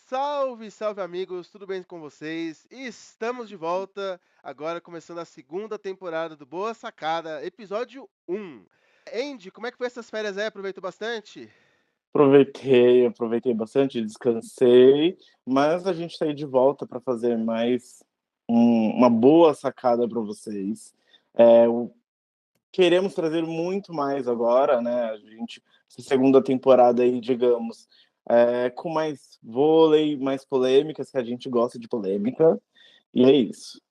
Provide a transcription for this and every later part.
Salve, salve amigos, tudo bem com vocês? Estamos de volta, agora começando a segunda temporada do Boa Sacada, episódio 1. Andy, como é que foi essas férias aí? Aproveitou bastante? Aproveitei bastante, descansei, mas a gente está aí de volta para fazer mais uma boa sacada para vocês. Queremos trazer muito mais agora, né? Essa segunda temporada aí, digamos, com mais vôlei, mais polêmicas, que a gente gosta de polêmica, e é isso.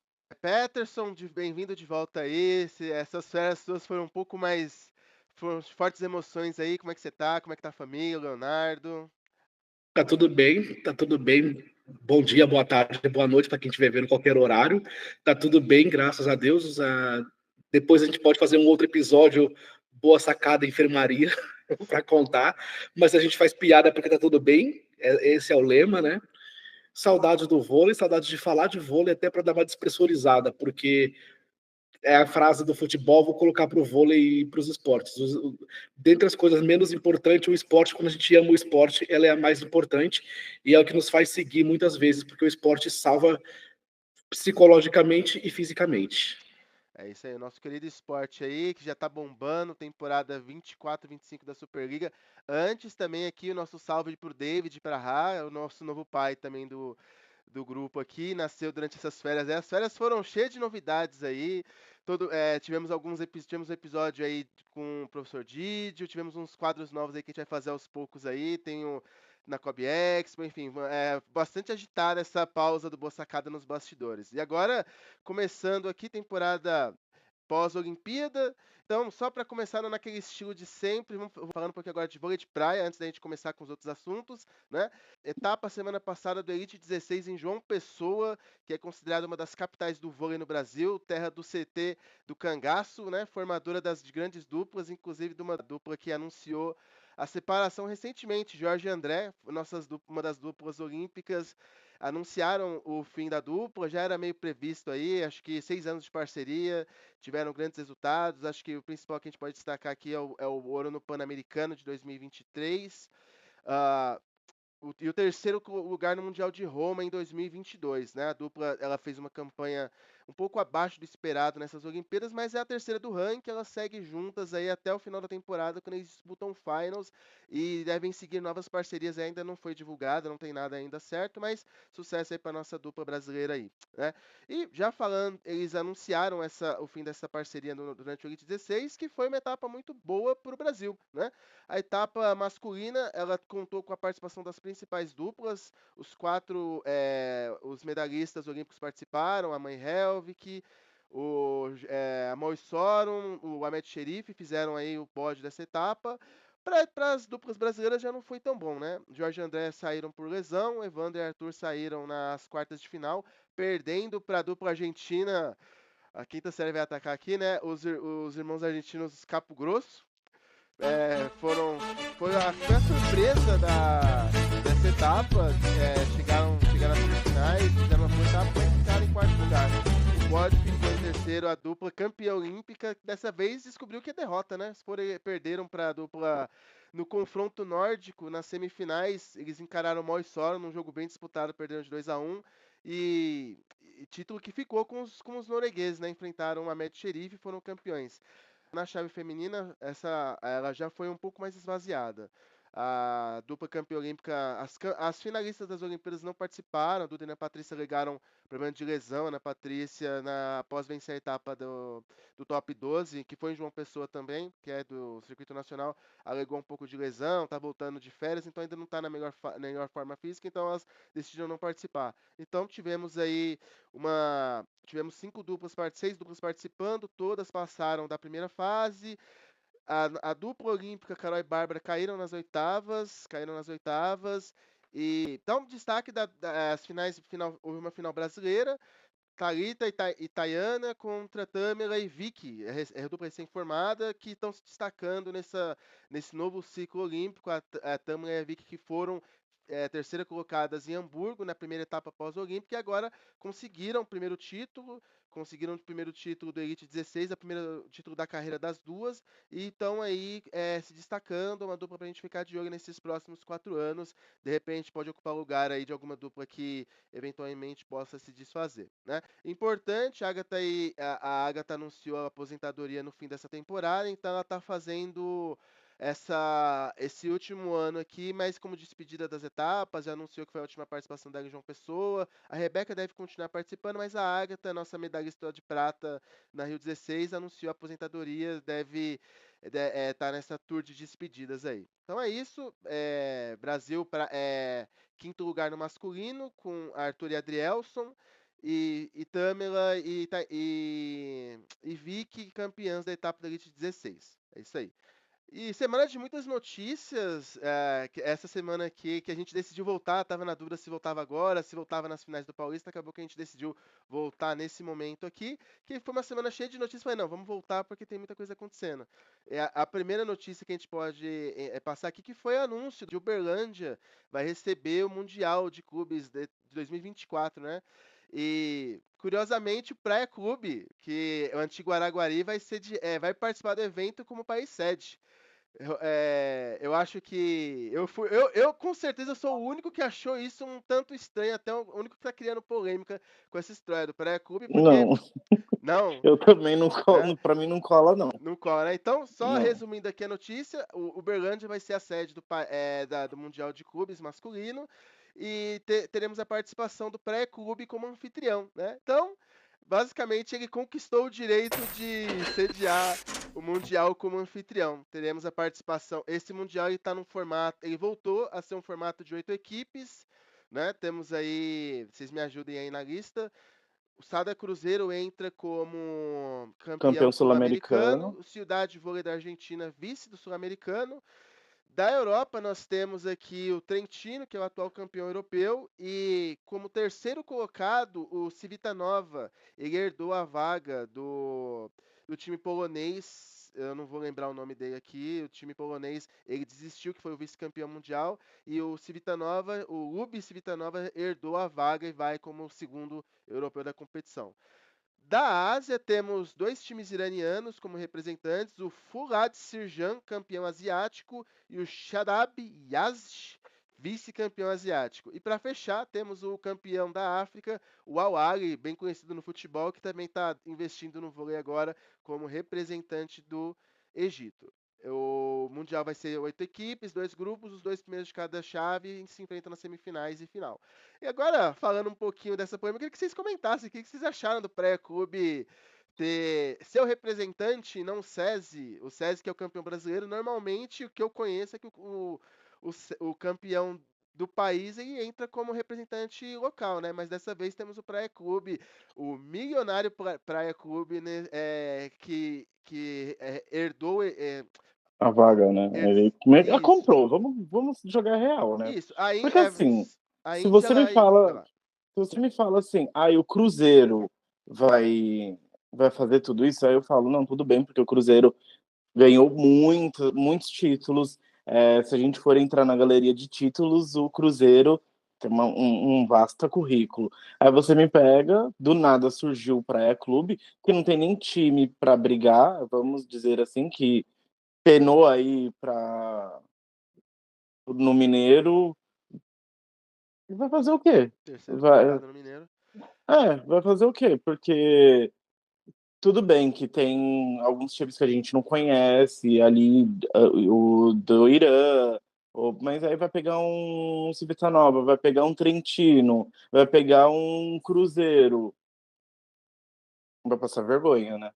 Peterson, bem-vindo de volta aí. Essas férias suas foram um pouco mais. Foram fortes emoções aí. Como é que você tá? Como é que tá a família, Leonardo? Tá tudo bem, tá tudo bem. Bom dia, boa tarde, boa noite para quem estiver vendo qualquer horário. Tá tudo bem, graças a Deus. Depois a gente pode fazer um outro episódio, boa sacada enfermaria, para contar. Mas a gente faz piada porque tá tudo bem. Esse é o lema, né? Saudades do vôlei, saudades de falar de vôlei, até para dar uma despressurizada, porque é a frase do futebol, vou colocar para o vôlei e para os esportes. Dentre as coisas menos importantes, o esporte, quando a gente ama o esporte, ela é a mais importante e é o que nos faz seguir muitas vezes, porque o esporte salva psicologicamente e fisicamente. É isso aí, o nosso querido esporte aí, que já tá bombando, temporada 24, 25 da Superliga. Antes também aqui o nosso salve pro David, para Ra, o nosso novo pai também do grupo aqui, nasceu durante essas férias. As férias foram cheias de novidades aí. Tivemos um episódio aí com o professor Didio, tivemos uns quadros novos aí que a gente vai fazer aos poucos aí. Tem o na Kobe Expo, enfim, bastante agitada essa pausa do Boa Sacada nos bastidores. E agora, começando aqui, temporada pós-Olimpíada. Então, só para começar naquele estilo de sempre, vamos falando um pouquinho agora de vôlei de praia, antes da gente começar com os outros assuntos, né? Etapa semana passada do Elite 16 em João Pessoa, que é considerada uma das capitais do vôlei no Brasil, terra do CT do Cangaço, né? Formadora das grandes duplas, inclusive de uma dupla que anunciou a separação recentemente, Jorge e André, uma das duplas olímpicas, anunciaram o fim da dupla, já era meio previsto aí, acho que 6 anos de parceria, tiveram grandes resultados. Acho que o principal que a gente pode destacar aqui é o ouro no Pan-Americano de 2023. Uh, e o terceiro lugar no Mundial de Roma em 2022, né? A dupla ela fez uma campanha um pouco abaixo do esperado nessas Olimpíadas, mas é a terceira do ranking, ela segue juntas aí até o final da temporada, quando eles disputam finals e devem seguir novas parcerias. Ainda não foi divulgada, não tem nada ainda certo, mas sucesso aí para nossa dupla brasileira aí, né? E já falando, eles anunciaram o fim dessa parceria durante o Elite 16, que foi uma etapa muito boa para o Brasil, né? A etapa masculina, ela contou com a participação das principais duplas, os medalhistas olímpicos participaram, a Mãe Helvik, a Moe Sorum, o Ahmed Sherif fizeram aí o pódio dessa etapa. Para as duplas brasileiras já não foi tão bom, né? Jorge e André saíram por lesão, Evander e Arthur saíram nas quartas de final, perdendo para a dupla argentina. A quinta série vai atacar aqui, né? Os irmãos argentinos Capo Grosso, foi a surpresa dessa etapa. Chegaram às semifinais, fizeram uma boa etapa e ficaram em quarto lugar. O pódio ficou em terceiro, a dupla campeã olímpica. Dessa vez descobriu que é derrota, né? Perderam para a dupla no confronto nórdico, nas semifinais. Eles encararam o Moisoro num jogo bem disputado, perderam de 2-1. E título que ficou com os noruegueses, né? Enfrentaram a Ahmed Sherif e foram campeões. Na chave feminina, ela já foi um pouco mais esvaziada. A dupla campeã olímpica, as finalistas das Olimpíadas não participaram. A Duda e a Patrícia alegaram problema de lesão. A Ana Patrícia, após vencer a etapa do top 12, que foi em João Pessoa também, que é do circuito nacional, alegou um pouco de lesão, tá voltando de férias, então ainda não está na melhor forma física, então elas decidiram não participar. Então tivemos seis duplas participando, todas passaram da primeira fase. A dupla olímpica, Carol e Bárbara, caíram nas oitavas. E então, destaque das finais, houve uma final brasileira, Thalita e Tayana contra Tamela e Vicky, a dupla recém-formada, que estão se destacando nesse novo ciclo olímpico. A Tamela e a Vicky, que foram terceira colocadas em Hamburgo na primeira etapa pós-olímpica, e agora conseguiram o primeiro título, conseguiram o primeiro título do Elite 16, o primeiro título da carreira das duas, e estão aí se destacando, uma dupla para a gente ficar de olho nesses próximos 4 anos. De repente pode ocupar o lugar aí de alguma dupla que eventualmente possa se desfazer, né? Importante, a Agatha anunciou a aposentadoria no fim dessa temporada, então ela está fazendo esse último ano aqui, mas como despedida das etapas, já anunciou que foi a última participação dela em João Pessoa. A Rebeca deve continuar participando, mas a Agatha, nossa medalhista de prata na Rio 16, anunciou a aposentadoria, deve estar nessa tour de despedidas aí. Então é isso, Brasil quinto lugar no masculino, com Arthur e Adrielson, e Tamela e Vicky campeãs da etapa da Elite 16. É isso aí. E semana de muitas notícias, essa semana aqui que a gente decidiu voltar, estava na dúvida se voltava agora, se voltava nas finais do Paulista, acabou que a gente decidiu voltar nesse momento aqui, que foi uma semana cheia de notícias, falei, não, vamos voltar porque tem muita coisa acontecendo. A primeira notícia que a gente pode passar aqui, que foi o anúncio de Uberlândia vai receber o Mundial de Clubes de 2024, né? E, curiosamente, o Praia Clube, que é o antigo Araguari, vai participar do evento como país sede. Eu acho que eu com certeza sou o único que achou isso um tanto estranho, até o único que está criando polêmica com essa história do pré-clube, porque Não, não, eu também não né? colo, pra mim não cola, não. Não cola, né? Então, só Não. resumindo aqui a notícia, o Uberlândia vai ser a sede do Mundial de Clubes masculino e teremos a participação do pré-clube como anfitrião, né? Então, basicamente, ele conquistou o direito de sediar o Mundial como anfitrião. Teremos a participação. Esse Mundial ele tá num formato. Ele voltou a ser um formato de 8 equipes, né? Temos aí. Vocês me ajudem aí na lista. O Sada Cruzeiro entra como campeão Campeão sul-americano. sul-americano. O Ciudad Vôlei da Argentina, vice do sul-americano. Da Europa, nós temos aqui o Trentino, que é o atual campeão europeu, e como terceiro colocado, o Civitanova. Ele herdou a vaga do time polonês, eu não vou lembrar o nome dele aqui, o time polonês, ele desistiu, que foi o vice-campeão mundial, e o Civitanova, o Lubi Civitanova, herdou a vaga e vai como o segundo europeu da competição. Da Ásia, temos dois times iranianos como representantes, o Fulad Sirjan, campeão asiático, e o Shadab Yazd, vice-campeão asiático. E para fechar, temos o campeão da África, o Al Ahly, bem conhecido no futebol, que também está investindo no vôlei agora como representante do Egito. O Mundial vai ser 8 equipes, 2 grupos, os 2 primeiros de cada chave se enfrentam nas semifinais e final. E agora, falando um pouquinho dessa polêmica, eu queria que vocês comentassem o que vocês acharam do pré-clube ter seu representante, não o SESI que é o campeão brasileiro. Normalmente, o que eu conheço é que o campeão do país ele entra como representante local, né? Mas dessa vez temos o Praia Clube, o milionário Praia Clube, né? Que herdou. A vaga, né? Ele Isso. comprou. Vamos jogar real, né? Isso. Porque assim, A se Índia você me vai. Vai fala, lá. se você me fala assim, aí o Cruzeiro vai fazer tudo isso, aí eu falo, não, tudo bem, porque o Cruzeiro ganhou muitos títulos. Se a gente for entrar na galeria de títulos, o Cruzeiro tem um vasto currículo. Aí você me pega, do nada surgiu o Praia Clube, que não tem nem time para brigar, vamos dizer assim, que penou aí no Mineiro. E vai fazer o quê? Terceiro Vai, colocado no Mineiro. vai fazer o quê? Porque tudo bem que tem alguns times que a gente não conhece, ali o do Irã, mas aí vai pegar um Civitanova, vai pegar um Trentino, vai pegar um Cruzeiro. Vai passar vergonha, né?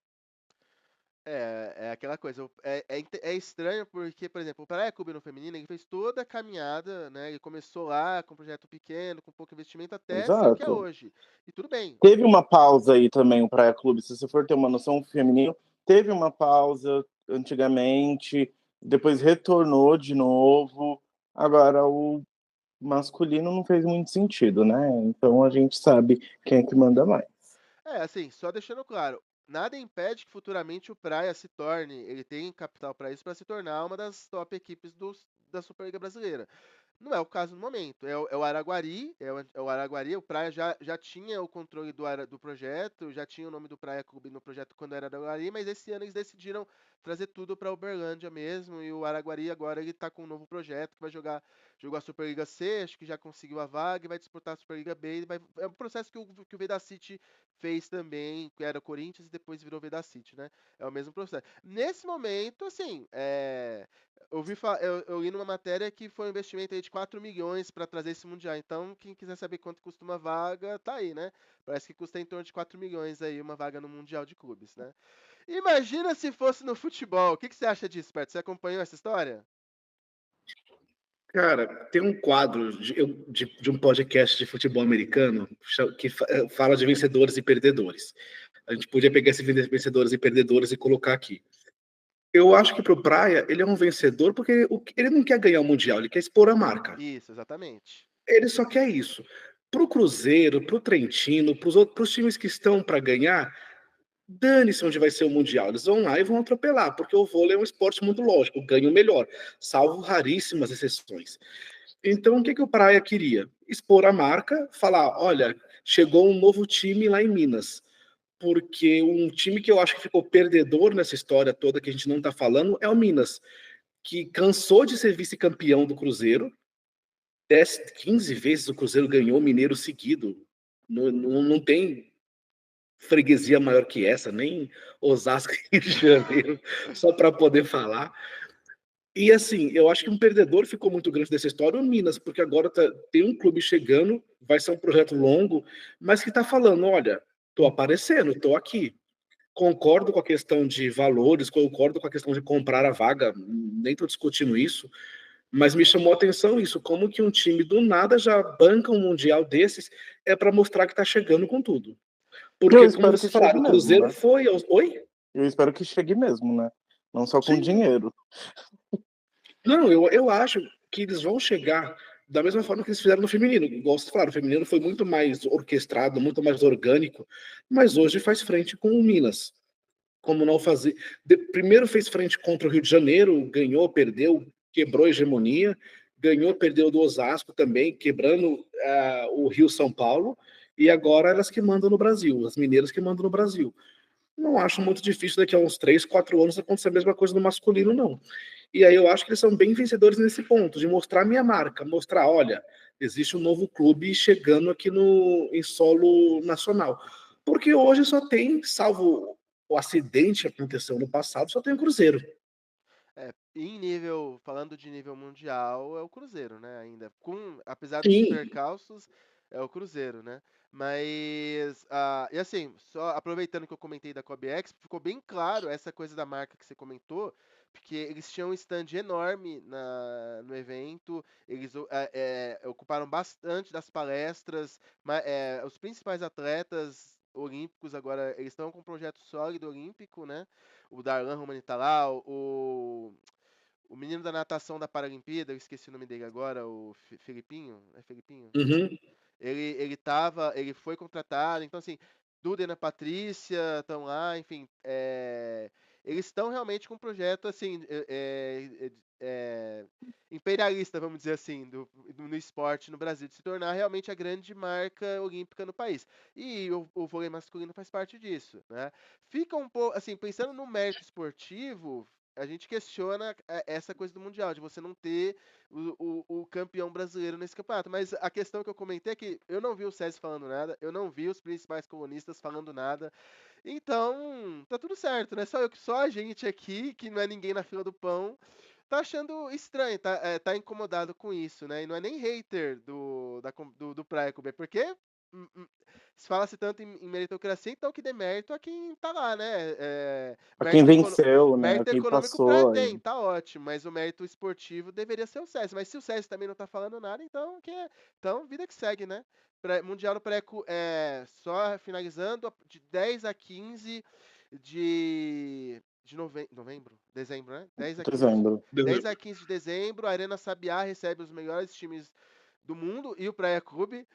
É aquela coisa. É estranho porque, por exemplo, o Praia Clube no feminino, ele fez toda a caminhada, né? Ele começou lá com um projeto pequeno, com pouco investimento, até ser o que é Exato. hoje. E tudo bem. Teve uma pausa aí também, o Praia Clube, se você for ter uma noção, o feminino teve uma pausa antigamente, depois retornou de novo. Agora, o masculino não fez muito sentido, né? Então a gente sabe quem é que manda mais. Assim, só deixando claro, nada impede que futuramente o Praia se torne, ele tem capital para isso, para se tornar uma das top equipes da Superliga Brasileira. Não é o caso no momento. É o Araguari, é o Araguari. O Praia já tinha o controle do projeto, já tinha o nome do Praia Clube no projeto quando era Araguari, mas esse ano eles decidiram trazer tudo para Uberlândia mesmo. E o Araguari agora ele tá com um novo projeto que vai jogou a Superliga C, acho que já conseguiu a vaga e vai disputar a Superliga B. É um processo que o Vedacity fez também, que era o Corinthians e depois virou Vedacity, né? É o mesmo processo. Nesse momento, assim, eu li numa matéria que foi um investimento aí de 4 milhões para trazer esse Mundial. Então, quem quiser saber quanto custa uma vaga, tá aí, né? Parece que custa em torno de 4 milhões aí uma vaga no Mundial de Clubes, né? Imagina se fosse no futebol. O que você acha disso, Perto? Você acompanhou essa história? Cara, tem um quadro de um podcast de futebol americano que fala de vencedores e perdedores. A gente podia pegar esses vencedores e perdedores e colocar aqui. Eu acho que pro Praia, ele é um vencedor porque ele não quer ganhar o Mundial, ele quer expor a marca. Isso, exatamente. Ele só quer isso. Pro Cruzeiro, pro Trentino, pros times que estão para ganhar, dane-se onde vai ser o Mundial. Eles vão lá e vão atropelar, porque o vôlei é um esporte muito lógico, ganha o melhor, salvo raríssimas exceções. Então, o que o Praia queria? Expor a marca, falar, olha, chegou um novo time lá em Minas. Porque um time que eu acho que ficou perdedor nessa história toda que a gente não está falando é o Minas, que cansou de ser vice-campeão do Cruzeiro. 10, 15 vezes o Cruzeiro ganhou o Mineiro seguido. Não tem freguesia maior que essa, nem Osasco e Rio de Janeiro, só para poder falar. E assim, eu acho que um perdedor ficou muito grande dessa história, o Minas, porque agora tem um clube chegando, vai ser um projeto longo, mas que está falando: olha, estou aparecendo, estou aqui. Concordo com a questão de valores, concordo com a questão de comprar a vaga, nem estou discutindo isso, mas me chamou a atenção isso, como que um time do nada já banca um mundial desses é para mostrar que está chegando com tudo. Eu Porque, como espero que vocês chegue falaram, o mesmo, Cruzeiro né? foi aos. Oi? Eu espero que chegue mesmo, né? Não só com Sim. dinheiro. Não, eu acho que eles vão chegar da mesma forma que eles fizeram no feminino. Igual vocês falaram, o feminino foi muito mais orquestrado, muito mais orgânico, mas hoje faz frente com o Minas. Como não fazer. Primeiro fez frente contra o Rio de Janeiro, ganhou, perdeu, quebrou a hegemonia, ganhou, perdeu do Osasco também, quebrando o Rio São Paulo, e agora elas que mandam no Brasil, as mineiras que mandam no Brasil. Não acho muito difícil daqui a uns 3, 4 anos acontecer a mesma coisa no masculino, não. E aí eu acho que eles são bem vencedores nesse ponto, de mostrar a minha marca, mostrar, olha, existe um novo clube chegando aqui em solo nacional. Porque hoje só tem, salvo o acidente que aconteceu no passado, só tem o Cruzeiro. Falando de nível mundial, é o Cruzeiro, né? Ainda. Apesar dos Sim. percalços, é o Cruzeiro, né? Mas, e assim, só aproveitando que eu comentei da Kobe Expo, ficou bem claro essa coisa da marca que você comentou, porque eles tinham um stand enorme no evento, eles ocuparam bastante das palestras, os principais atletas olímpicos agora, eles estão com um projeto sólido olímpico, né? O Darlan Romani tá lá, o menino da natação da Paralimpíada, eu esqueci o nome dele agora, o Filipinho, é Filipinho? Uhum. Ele foi contratado, então assim, Duda e Ana Patrícia estão lá, enfim, eles estão realmente com um projeto assim, imperialista, vamos dizer assim, no esporte no Brasil, de se tornar realmente a grande marca olímpica no país. E o vôlei masculino faz parte disso, né? Fica um pouco, assim, pensando no mérito esportivo, a gente questiona essa coisa do Mundial, de você não ter o campeão brasileiro nesse campeonato. Mas a questão que eu comentei é que eu não vi o SESI falando nada, eu não vi os principais colunistas falando nada. Então, tá tudo certo, né? Só a gente aqui, que não é ninguém na fila do pão, tá achando estranho, tá incomodado com isso, né? E não é nem hater do Praia Clube, é porque se fala-se tanto em meritocracia, então que dê mérito a quem tá lá, né? A quem venceu, né? A Mérito quem econômico o Praia passou tem, aí. tá ótimo, mas o mérito esportivo deveria ser o SESI. Mas se o SESI também não tá falando nada, então vida que segue, né? Mundial do Preco, só finalizando, de 10 a 15 de novembro, dezembro, né? 10 a 15 de, Dezembro. 10 a 15 de dezembro, a Arena Sabiá recebe os melhores times do mundo e o Praia Clube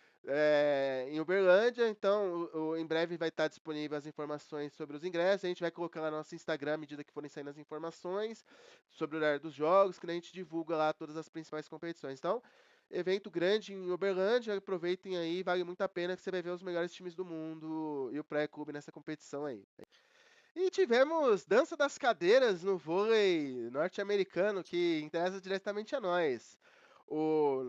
em Uberlândia. Então, em breve vai estar disponível as informações sobre os ingressos. A gente vai colocar lá no nosso Instagram à medida que forem saindo as informações sobre o horário dos jogos, que a gente divulga lá todas as principais competições. Então, evento grande em Uberlândia, aproveitem aí, vale muito a pena que você vai ver os melhores times do mundo e o pré-clube nessa competição aí. E tivemos dança das cadeiras no vôlei norte-americano, que interessa diretamente a nós.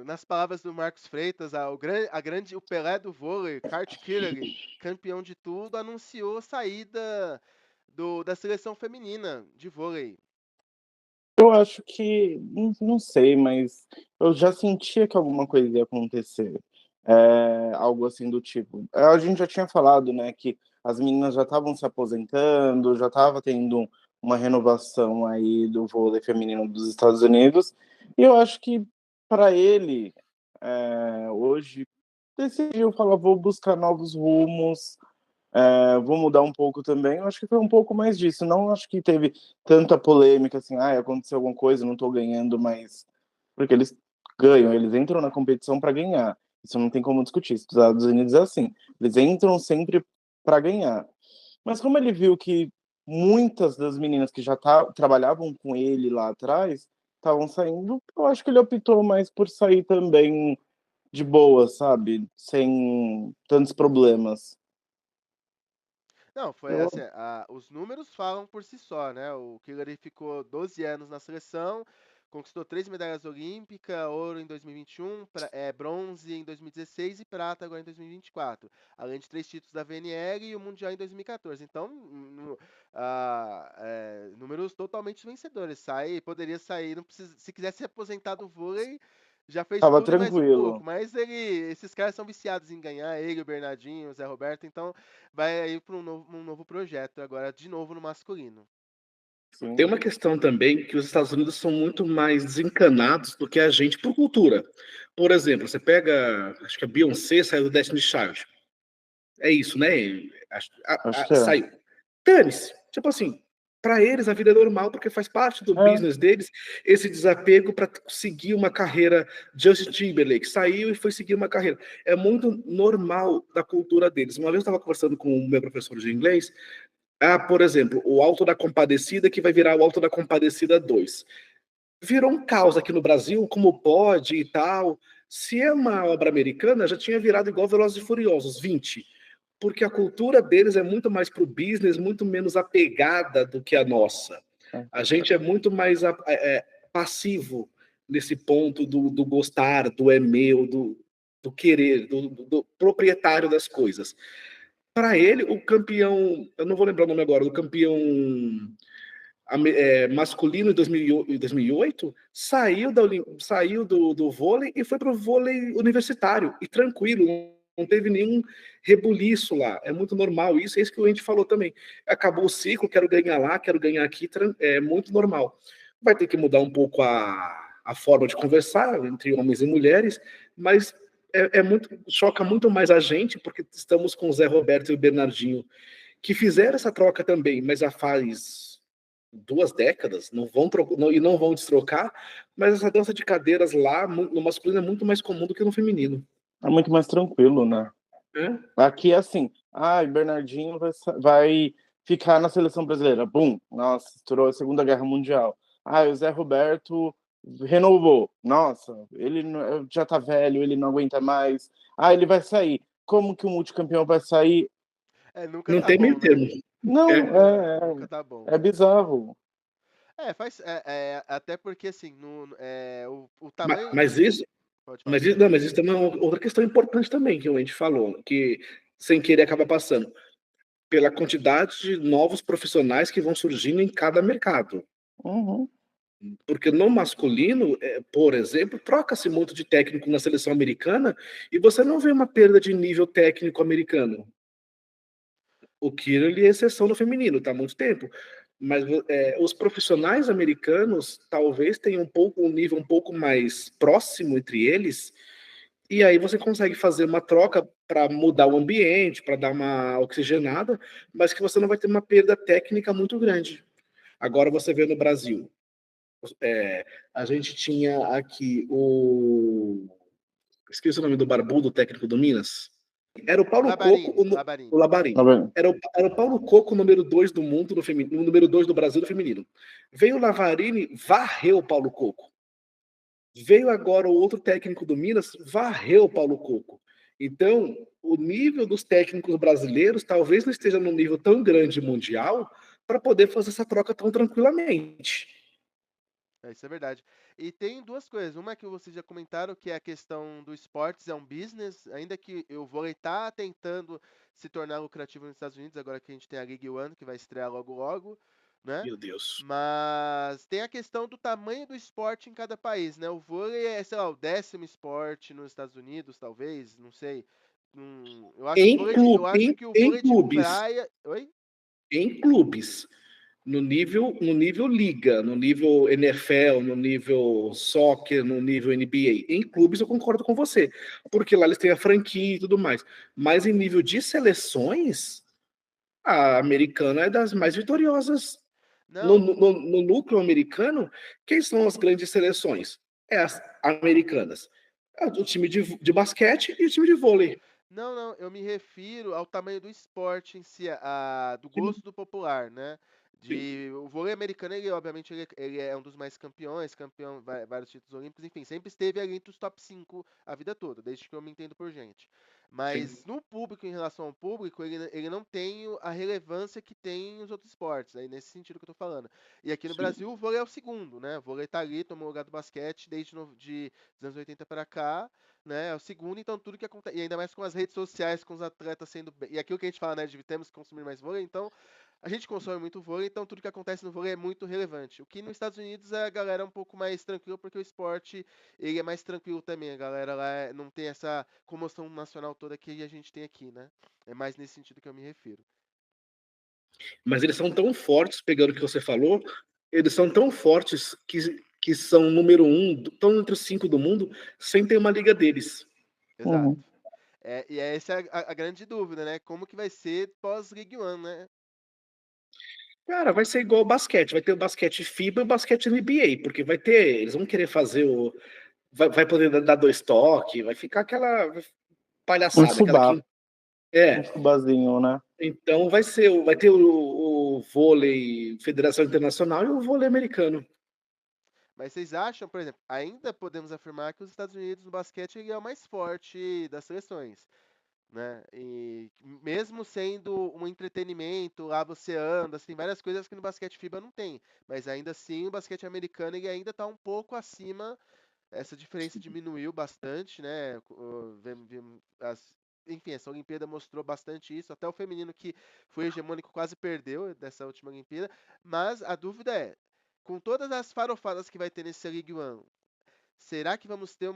Nas palavras do Marcos Freitas, o Pelé do vôlei, Kurt Killery, campeão de tudo, anunciou a saída da seleção feminina de vôlei. Eu acho que, não sei, mas eu já sentia que alguma coisa ia acontecer. Algo assim do tipo. A gente já tinha falado, né, que as meninas já estavam se aposentando, já estava tendo uma renovação aí do vôlei feminino dos Estados Unidos, e eu acho que para ele, hoje, decidiu falar, vou buscar novos rumos, vou mudar um pouco também. Eu acho que foi um pouco mais disso. Não acho que teve tanta polêmica assim, aconteceu alguma coisa, não estou ganhando, mas porque eles ganham, eles entram na competição para ganhar. Isso não tem como discutir. Os Estados Unidos é assim, eles entram sempre para ganhar. Mas como ele viu que muitas das meninas que já trabalhavam com ele lá atrás estavam saindo, eu acho que ele optou mais por sair também de boa, sabe? Sem tantos problemas. Não, foi Eu assim, os números falam por si só, né? O Killery ficou 12 anos na seleção, conquistou 3 medalhas olímpicas, ouro em 2021, bronze em 2016 e prata agora em 2024. Além de 3 títulos da VNL e o Mundial em 2014. Então, números totalmente vencedores. Poderia sair, não precisa, se quisesse se aposentar do vôlei, já fez tava tudo e mais um pouco. tranquilo. Mas esses caras são viciados em ganhar, ele, o Bernardinho, o Zé Roberto, então vai aí para um novo projeto, agora de novo no masculino. Sim. Tem uma questão também que os Estados Unidos são muito mais desencanados do que a gente por cultura. Por exemplo, você pega, acho que a Beyoncé saiu do Destiny's Child. É isso, né? Acho que é. Saiu. Dane-se. Tipo assim, para eles a vida é normal porque faz parte do business deles esse desapego para seguir uma carreira. Justin Timberlake saiu e foi seguir uma carreira. É muito normal da cultura deles. Uma vez eu estava conversando com o meu professor de inglês. Por exemplo, o Alto da Compadecida, que vai virar o Alto da Compadecida 2. Virou um caos aqui no Brasil, como pode e tal. Se é uma obra americana, já tinha virado igual Velozes e Furiosos 20, porque a cultura deles é muito mais pro business, muito menos apegada do que a nossa. A gente é muito mais passivo nesse ponto do gostar, do é meu, do querer, do proprietário das coisas. Para ele, o campeão, eu não vou lembrar o nome agora, o campeão masculino em 2008 saiu do vôlei e foi para o vôlei universitário, e tranquilo, não teve nenhum rebuliço lá. É muito normal isso, é isso que o Andy falou também. Acabou o ciclo, quero ganhar lá, quero ganhar aqui, é muito normal. Vai ter que mudar um pouco a forma de conversar entre homens e mulheres, mas choca muito mais a gente, porque estamos com o Zé Roberto e o Bernardinho, que fizeram essa troca também, mas já faz 2 décadas, e não vão destrocar, mas essa dança de cadeiras lá, no masculino, é muito mais comum do que no feminino. É muito mais tranquilo, né? Aqui é assim, Bernardinho vai ficar na seleção brasileira. Bum, nossa, estourou a Segunda Guerra Mundial. O Zé Roberto renovou. Nossa, ele já tá velho, ele não aguenta mais. Ele vai sair. Como que o multicampeão vai sair? Nunca não tá tem bom, meio né? termo. Não, Nunca tá bom. É bizarro. Até porque assim, o tamanho. Mas isso, Pode falar. mas isso também é uma outra questão importante também, que a gente falou, que sem querer acaba passando. Pela quantidade de novos profissionais que vão surgindo em cada mercado. Uhum. Porque no masculino, por exemplo, troca-se muito de técnico na seleção americana e você não vê uma perda de nível técnico americano. O Kirill é exceção no feminino, tá há muito tempo. Mas os profissionais americanos talvez tenham um nível um pouco mais próximo entre eles, e aí você consegue fazer uma troca para mudar o ambiente, para dar uma oxigenada, mas que você não vai ter uma perda técnica muito grande. Agora você vê no Brasil, a gente tinha aqui esqueci o nome do barbudo técnico do Minas. Era o Paulo Coco, Labarini. o Labarim. Era o Paulo Coco, número 2 do mundo no feminino, número 2 do Brasil no feminino. Veio o Lavarini, varreu o Paulo Coco. Veio agora o outro técnico do Minas, varreu o Paulo Coco. Então, o nível dos técnicos brasileiros talvez não esteja num nível tão grande mundial para poder fazer essa troca tão tranquilamente. Isso é verdade. E tem duas coisas. Uma é que vocês já comentaram, que é a questão do esportes, é um business, ainda que o vôlei tá tentando se tornar lucrativo nos Estados Unidos, agora que a gente tem a League One, que vai estrear logo logo, né? Meu Deus. Mas tem a questão do tamanho do esporte em cada país, né? O vôlei é, sei lá, o 10º esporte nos Estados Unidos, talvez, não sei. Eu acho que o Em vôlei de clubes, praia. Oi? em clubes, no nível liga, no nível NFL, no nível soccer, no nível NBA. Em clubes eu concordo com você, porque lá eles têm a franquia e tudo mais. Mas em nível de seleções, a americana é das mais vitoriosas. No, Não, no, no núcleo americano, quem são as grandes seleções? É as americanas. É o time de basquete e o time de vôlei. não, não, eu me refiro ao tamanho do esporte em si, do Sim, gosto do popular, né? sim, O vôlei americano, ele obviamente ele é um dos mais campeões, campeão, vários títulos olímpicos, enfim, sempre esteve ali entre os top 5 a vida toda, desde que eu me entendo por gente. sim, Mas no público, em relação ao público, ele não tem a relevância que tem os outros esportes, aí nesse sentido que eu tô falando. E aqui no sim. Brasil, o vôlei é o segundo, né? O vôlei tá ali, tomou o lugar do basquete desde dos anos 80 para cá, né? É o segundo, então tudo que acontece. E ainda mais com as redes sociais, com os atletas sendo. E aquilo que a gente fala, né? De temos que consumir mais vôlei, então a gente consome muito vôlei, então tudo que acontece no vôlei é muito relevante. O que nos Estados Unidos a galera é um pouco mais tranquila, porque o esporte ele é mais tranquilo também. A galera lá não tem essa comoção nacional toda que a gente tem aqui, né? É mais nesse sentido que eu me refiro. Mas eles são tão fortes, pegando o que você falou, eles são tão fortes que são número um, estão entre os 5 do mundo, sem ter uma liga deles. Exato. Uhum. E essa é a grande dúvida, né? Como que vai ser pós-League One, né? Cara, vai ser igual o basquete, vai ter o basquete FIBA e o basquete NBA, porque vai ter, eles vão querer fazer o. Vai poder dar dois toques, vai ficar aquela Um palhaçada, aquela fubá, que. um É, fubazinho, né? então vai ter o vôlei Federação Internacional e o vôlei americano. Mas vocês acham, por exemplo, ainda podemos afirmar que os Estados Unidos no basquete ele é o mais forte das seleções, né? E mesmo sendo um entretenimento, lá você anda, assim, várias coisas que no basquete FIBA não tem, mas ainda assim o basquete americano ele ainda está um pouco acima, essa diferença diminuiu bastante, né? Enfim, essa Olimpíada mostrou bastante isso, até o feminino que foi hegemônico quase perdeu dessa última Olimpíada, mas a dúvida é, com todas as farofadas que vai ter nesse League One, será que vamos ter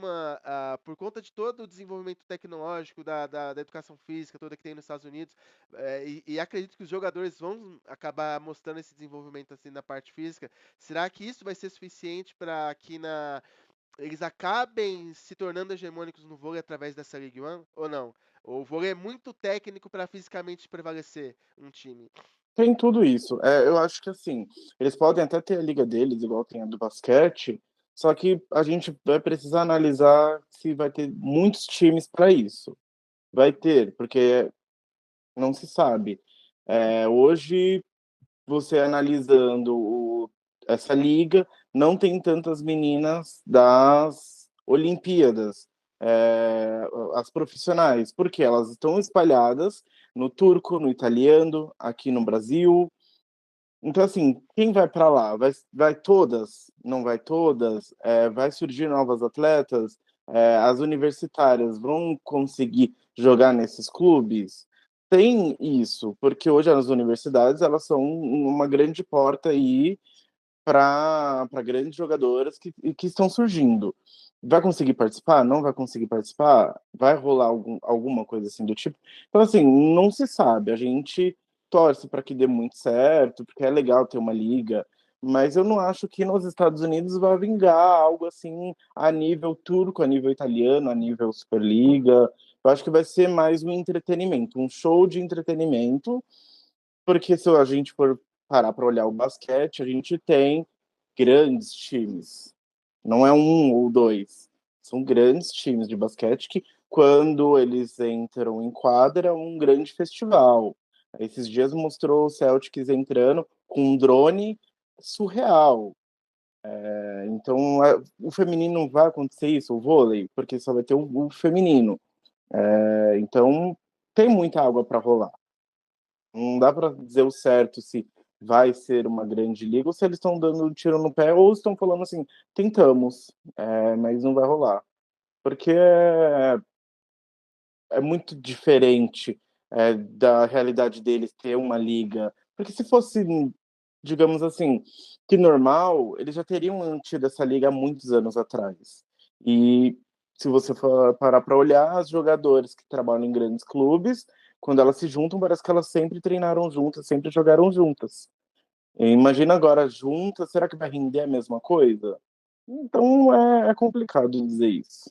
por conta de todo o desenvolvimento tecnológico da educação física toda que tem nos Estados Unidos, e acredito que os jogadores vão acabar mostrando esse desenvolvimento assim na parte física, será que isso vai ser suficiente para que eles acabem se tornando hegemônicos no vôlei através dessa League One? Ou não? Ou o vôlei é muito técnico para fisicamente prevalecer um time? Tem tudo isso. É, eu acho que assim, eles podem até ter a liga deles, igual tem a do basquete, só que a gente vai precisar analisar se vai ter muitos times para isso. Vai ter, porque não se sabe. Hoje, você analisando essa liga, não tem tantas meninas das Olimpíadas, as profissionais, porque elas estão espalhadas no turco, no italiano, aqui no Brasil. Então, assim, quem vai para lá? Vai todas? Não vai todas? Vai surgir novas atletas? As universitárias vão conseguir jogar nesses clubes? Tem isso, porque hoje as universidades elas são uma grande porta aí para grandes jogadoras que estão surgindo. Vai conseguir participar? Não vai conseguir participar? Vai rolar alguma coisa assim do tipo? Então, assim, não se sabe. A gente torce para que dê muito certo, porque é legal ter uma liga, mas eu não acho que nos Estados Unidos vai vingar algo assim a nível turco, a nível italiano, a nível Superliga. Eu acho que vai ser mais um entretenimento, um show de entretenimento, porque se a gente for parar para olhar o basquete, a gente tem grandes times. Não é um ou dois. São grandes times de basquete que, quando eles entram em quadra, é um grande festival. Esses dias mostrou o Celtics entrando com um drone surreal. Então, o feminino não vai acontecer isso, o vôlei, porque só vai ter o feminino. Então, tem muita água para rolar. Não dá para dizer o certo se vai ser uma grande liga ou se eles estão dando um tiro no pé ou estão falando assim, tentamos, mas não vai rolar. Porque é muito diferente da realidade deles ter uma liga. Porque se fosse, digamos assim, que normal, eles já teriam tido essa liga há muitos anos atrás. E se você for parar para olhar, as jogadores que trabalham em grandes clubes, quando elas se juntam, parece que elas sempre treinaram juntas, sempre jogaram juntas. E imagina agora juntas, será que vai render a mesma coisa? Então é complicado dizer isso.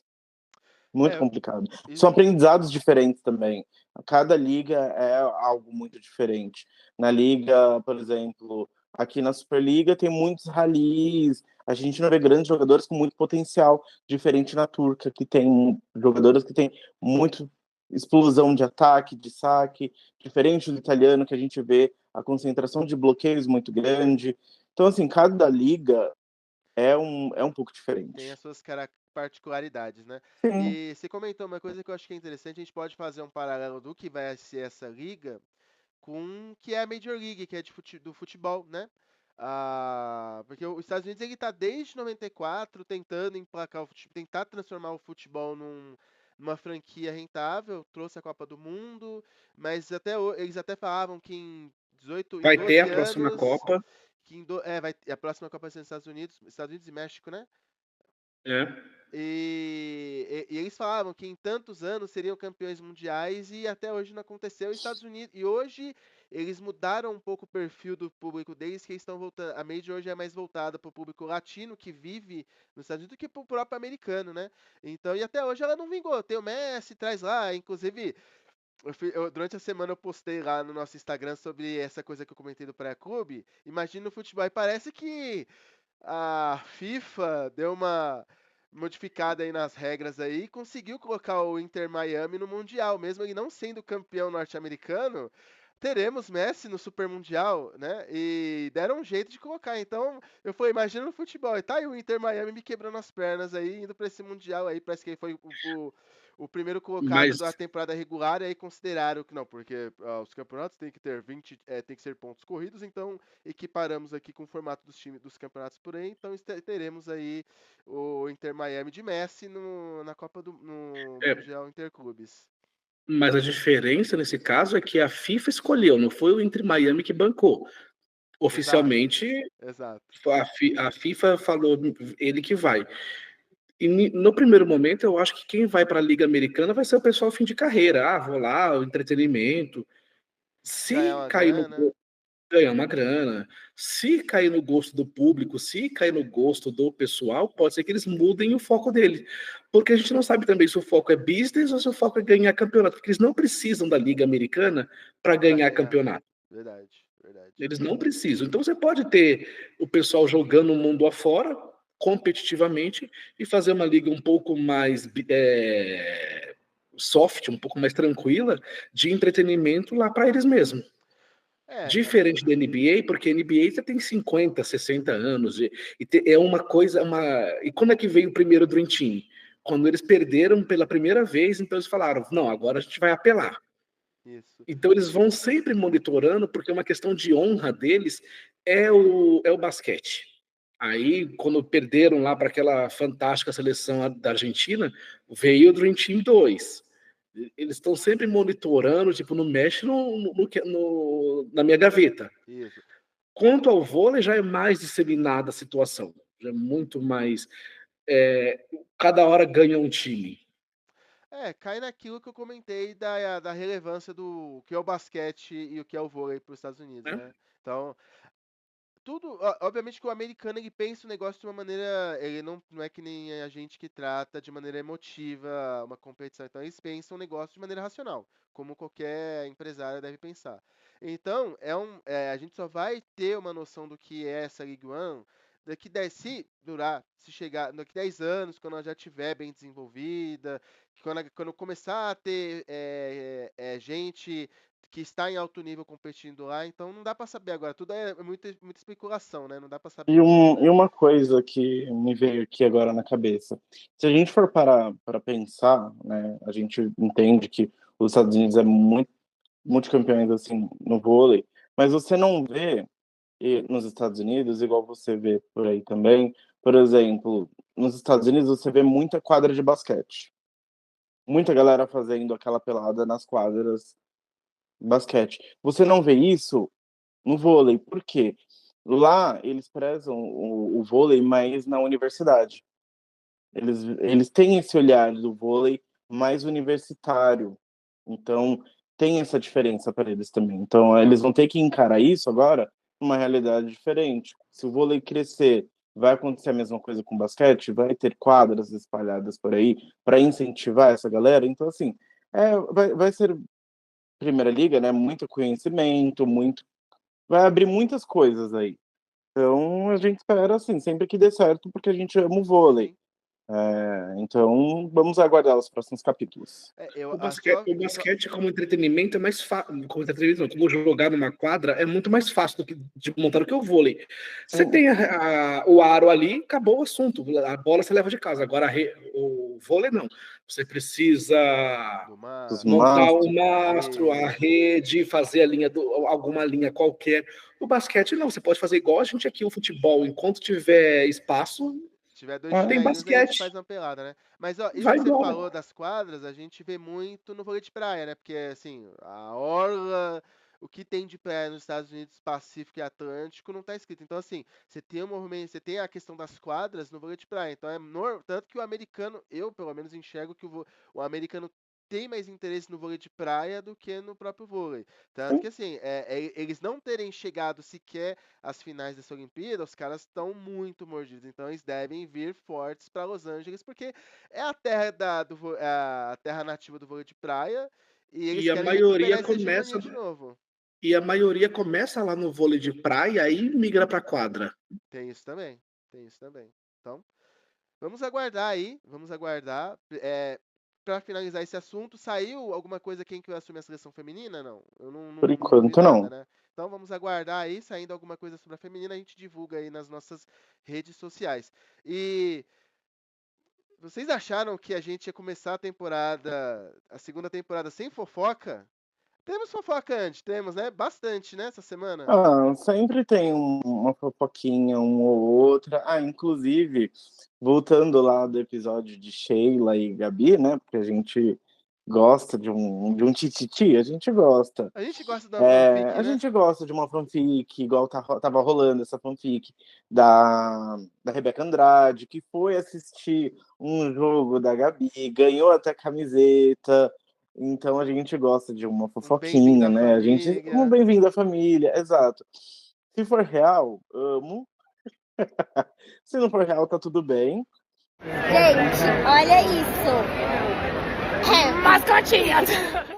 Muito É, complicado. São e- aprendizados diferentes também. Cada liga é algo muito diferente. Na liga, por exemplo, aqui na Superliga tem muitos ralis. A gente não vê grandes jogadores com muito potencial, diferente na turca, que tem jogadores que têm muito explosão de ataque, de saque, diferente do italiano, que a gente vê a concentração de bloqueios muito grande. Então, assim, cada liga é um pouco tem diferente. as suas particularidades, né? Sim. E você comentou uma coisa que eu acho que é interessante, a gente pode fazer um paralelo do que vai ser essa liga com o que é a Major League, que é do futebol, né? Porque os Estados Unidos ele tá desde 94 tentando emplacar o futebol, tentar transformar o futebol numa franquia rentável, trouxe a Copa do Mundo, mas eles até falavam que em Vai ter a 12 próxima anos, Copa. a próxima Copa vai ser nos Estados Unidos e México, né? É. E eles falavam que em tantos anos seriam campeões mundiais e até hoje não aconteceu. Os Estados Unidos e hoje eles mudaram um pouco o perfil do público deles, que eles estão voltando. A Major hoje é mais voltada para o público latino que vive nos Estados Unidos do que para o próprio americano, né? Então, e até hoje ela não vingou. Tem o Messi, traz lá, inclusive. Durante a semana eu postei lá no nosso Instagram sobre essa coisa que eu comentei do pré-clube. Imagina o futebol. E parece que a FIFA deu uma modificada aí nas regras aí e conseguiu colocar o Inter Miami no Mundial, mesmo ele não sendo campeão norte-americano, teremos Messi no Super Mundial, né? E deram um jeito de colocar. Então, eu falei, imagina no futebol, e tá aí o Inter Miami me quebrando as pernas aí, indo pra esse Mundial aí, parece que ele foi o primeiro colocado Mas, da temporada regular, e aí consideraram que não, porque os campeonatos tem que ter 20, tem que ser pontos corridos, então equiparamos aqui com o formato dos times dos campeonatos por aí, então teremos aí o Inter Miami de Messi na Copa no é, Mundial Interclubes. mas a diferença nesse caso é que a FIFA escolheu, não foi o Inter Miami que bancou. Exato, Oficialmente, exato. a FIFA falou ele que vai. E no primeiro momento, eu acho que quem vai para a Liga Americana vai ser o pessoal fim de carreira. Ah, vou lá, o entretenimento. Ganhar Se uma cair no grana. ganhar uma grana, se cair no gosto do público, se cair no gosto do pessoal, pode ser que eles mudem o foco dele. Porque a gente não sabe também se o foco é business ou se o foco é ganhar campeonato, porque eles não precisam da Liga Americana para Pra ganhar ganhar. campeonato. Verdade, verdade. Eles não precisam. Então você pode ter o pessoal jogando o mundo afora, competitivamente, e fazer uma liga um pouco mais soft, um pouco mais tranquila, de entretenimento lá para eles mesmos. É, Diferente da NBA, porque a NBA você tem 50, 60 anos, é uma coisa. E quando é que veio o primeiro Dream Team? Quando eles perderam pela primeira vez, então eles falaram: não, agora a gente vai apelar. isso. Então eles vão sempre monitorando, porque uma questão de honra deles é o basquete. Aí, quando perderam lá para aquela fantástica seleção da Argentina, veio o Dream Team 2. Eles estão sempre monitorando, tipo, não mexe na minha gaveta. Isso. Quanto ao vôlei, já é mais disseminada a situação. Já é muito mais. Cada hora ganha um time. Cai naquilo que eu comentei da relevância do que é o basquete e o que é o vôlei para os Estados Unidos, Né? né? Então, obviamente que o americano ele pensa o negócio de uma maneira, ele não é que nem a gente que trata de maneira emotiva uma competição, então eles pensam o negócio de maneira racional, como qualquer empresário deve pensar. Então, a gente só vai ter uma noção do que é essa League One daqui 10, se chegar, daqui 10 anos, quando ela já estiver bem desenvolvida, quando começar a ter gente que está em alto nível competindo lá, então não dá para saber agora. Tudo é muita especulação, né? Não dá para saber. E uma coisa que me veio aqui agora na cabeça. Se a gente for parar para pensar, né, a gente entende que os Estados Unidos é muito multicampeões assim no vôlei, mas você não vê nos Estados Unidos, igual você vê por aí também, por exemplo, nos Estados Unidos você vê muita quadra de basquete. Muita galera fazendo aquela pelada nas quadras de basquete. Você não vê isso no vôlei, por quê? Lá eles prezam o vôlei mais na universidade. Eles têm esse olhar do vôlei mais universitário. Então, tem essa diferença para eles também. Então, eles vão ter que encarar isso agora numa realidade diferente. Se o vôlei crescer, vai acontecer a mesma coisa com o basquete, vai ter quadras espalhadas por aí para incentivar essa galera. Então, assim, vai ser Primeira Liga, né? Muito conhecimento, vai abrir muitas coisas aí. Então, a gente espera, assim, sempre que dê certo, porque a gente ama o vôlei. Sim. Então, vamos aguardar os próximos capítulos. Eu, O basquete como entretenimento é mais fácil. Como entretenimento, não, como jogar numa quadra é muito mais fácil de montar do que o vôlei. Você tem o aro ali, acabou o assunto. A bola você leva de casa. Agora o vôlei não. Você precisa Os montar o mastros. mastro, a rede, fazer alguma linha qualquer. O basquete não. Você pode fazer igual a gente aqui, o futebol. Enquanto tiver espaço, Se tiver dois tem chinelinhos, a gente basquete. faz uma pelada, né? Mas ó, isso Vai que você embora. falou das quadras, a gente vê muito no vôlei de praia, né? Porque assim, a orla, o que tem de praia nos Estados Unidos, Pacífico e Atlântico não tá escrito. Então assim, você tem o movimento, você tem a questão das quadras no vôlei de praia. Então tanto que o americano, eu pelo menos enxergo que o americano tem mais interesse no vôlei de praia do que no próprio vôlei. Tanto que assim, eles não terem chegado sequer às finais dessa Olimpíada, os caras estão muito mordidos. Então eles devem vir fortes para Los Angeles, porque é a terra é a terra nativa do vôlei de praia e eles E a querem maioria recuperar essa começa hegemonia de novo. E a maioria começa lá no vôlei de praia e migra para quadra. Tem isso também. Tem isso também. Então, vamos aguardar aí. Vamos aguardar. Para finalizar esse assunto, saiu alguma coisa quem que vai assumir a seleção feminina? Não. Eu Por não vi enquanto, nada, não. né? Então vamos aguardar aí, saindo alguma coisa sobre a feminina, a gente divulga aí nas nossas redes sociais. E vocês acharam que a gente ia começar a segunda temporada sem fofoca? Temos fofoca antes, temos, né? Bastante, né, essa semana. Sempre tem uma fofoquinha, uma ou outra. Inclusive, voltando lá do episódio de Sheila e Gabi, né? Porque a gente gosta de um tititi, a gente gosta. A gente gosta de uma fanfic, A né? gente gosta de uma fanfic, igual tava rolando essa fanfic da Rebeca Andrade, que foi assistir um jogo da Gabi, ganhou até camiseta. Então a gente gosta de uma Um bem-vindo fofoquinha, à né? Um família. bem-vindo à família, exato. Se for real, amo. Se não for real, tá tudo bem. Gente, olha isso. Mascotinhas.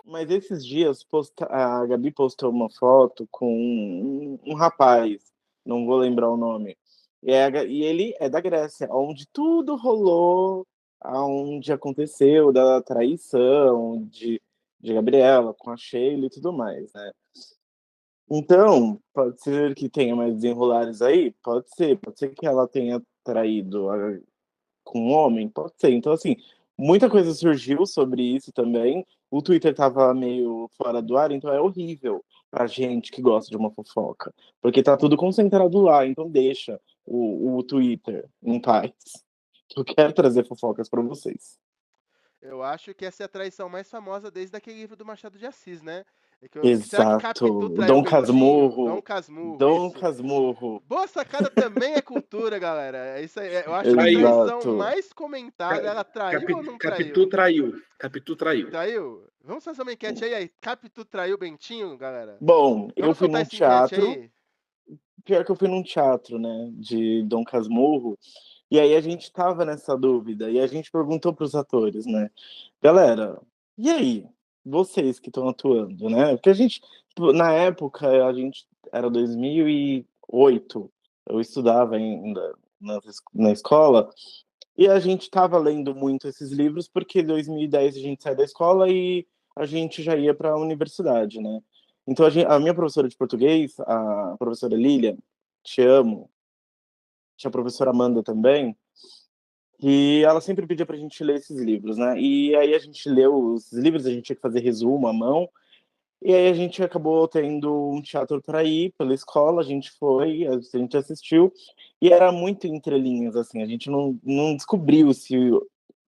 Mas esses dias a Gabi postou uma foto com um rapaz, não vou lembrar o nome. E ele é da Grécia, onde tudo rolou, onde aconteceu da traição de Gabriela com a Sheila e tudo mais, né? Então, pode ser que tenha mais desenrolares aí? Pode ser que ela tenha traído com um homem? Pode ser. Então, assim, muita coisa surgiu sobre isso também. O Twitter tava meio fora do ar, então é horrível pra gente que gosta de uma fofoca. Porque tá tudo concentrado lá, então deixa o Twitter em paz. Eu quero trazer fofocas pra vocês. Eu acho que essa é a traição mais famosa desde aquele livro do Machado de Assis, né? Será que Capitu Exato. traiu o Bentinho? Dom Casmurro, Dom isso. Casmurro. Boa sacada também é cultura, galera. É isso aí. Eu acho que a Traiu. traição Exato. mais comentada, ela traiu ou não Capitu traiu? traiu. Capitu traiu. Traiu? Vamos fazer uma enquete aí. Capitu traiu o Bentinho, galera? Bom, eu Vamos fui soltar num essa enquete teatro. aí? Pior que eu fui num teatro, né, de Dom Casmurro, e aí a gente tava nessa dúvida, e a gente perguntou pros atores, né, galera, e aí, vocês que estão atuando, né, porque a gente, na época, a gente era 2008, eu estudava ainda na escola, e a gente tava lendo muito esses livros, porque em 2010 a gente saiu da escola e a gente já ia para a universidade, né, Então a minha professora de português, a professora Lilian, te amo, tinha a professora Amanda também, e ela sempre pedia pra gente ler esses livros, né? E aí a gente leu os livros, a gente tinha que fazer resumo à mão, e aí a gente acabou tendo um teatro para ir pela escola, a gente foi, a gente assistiu, e era muito entre linhas, assim, a gente não descobriu se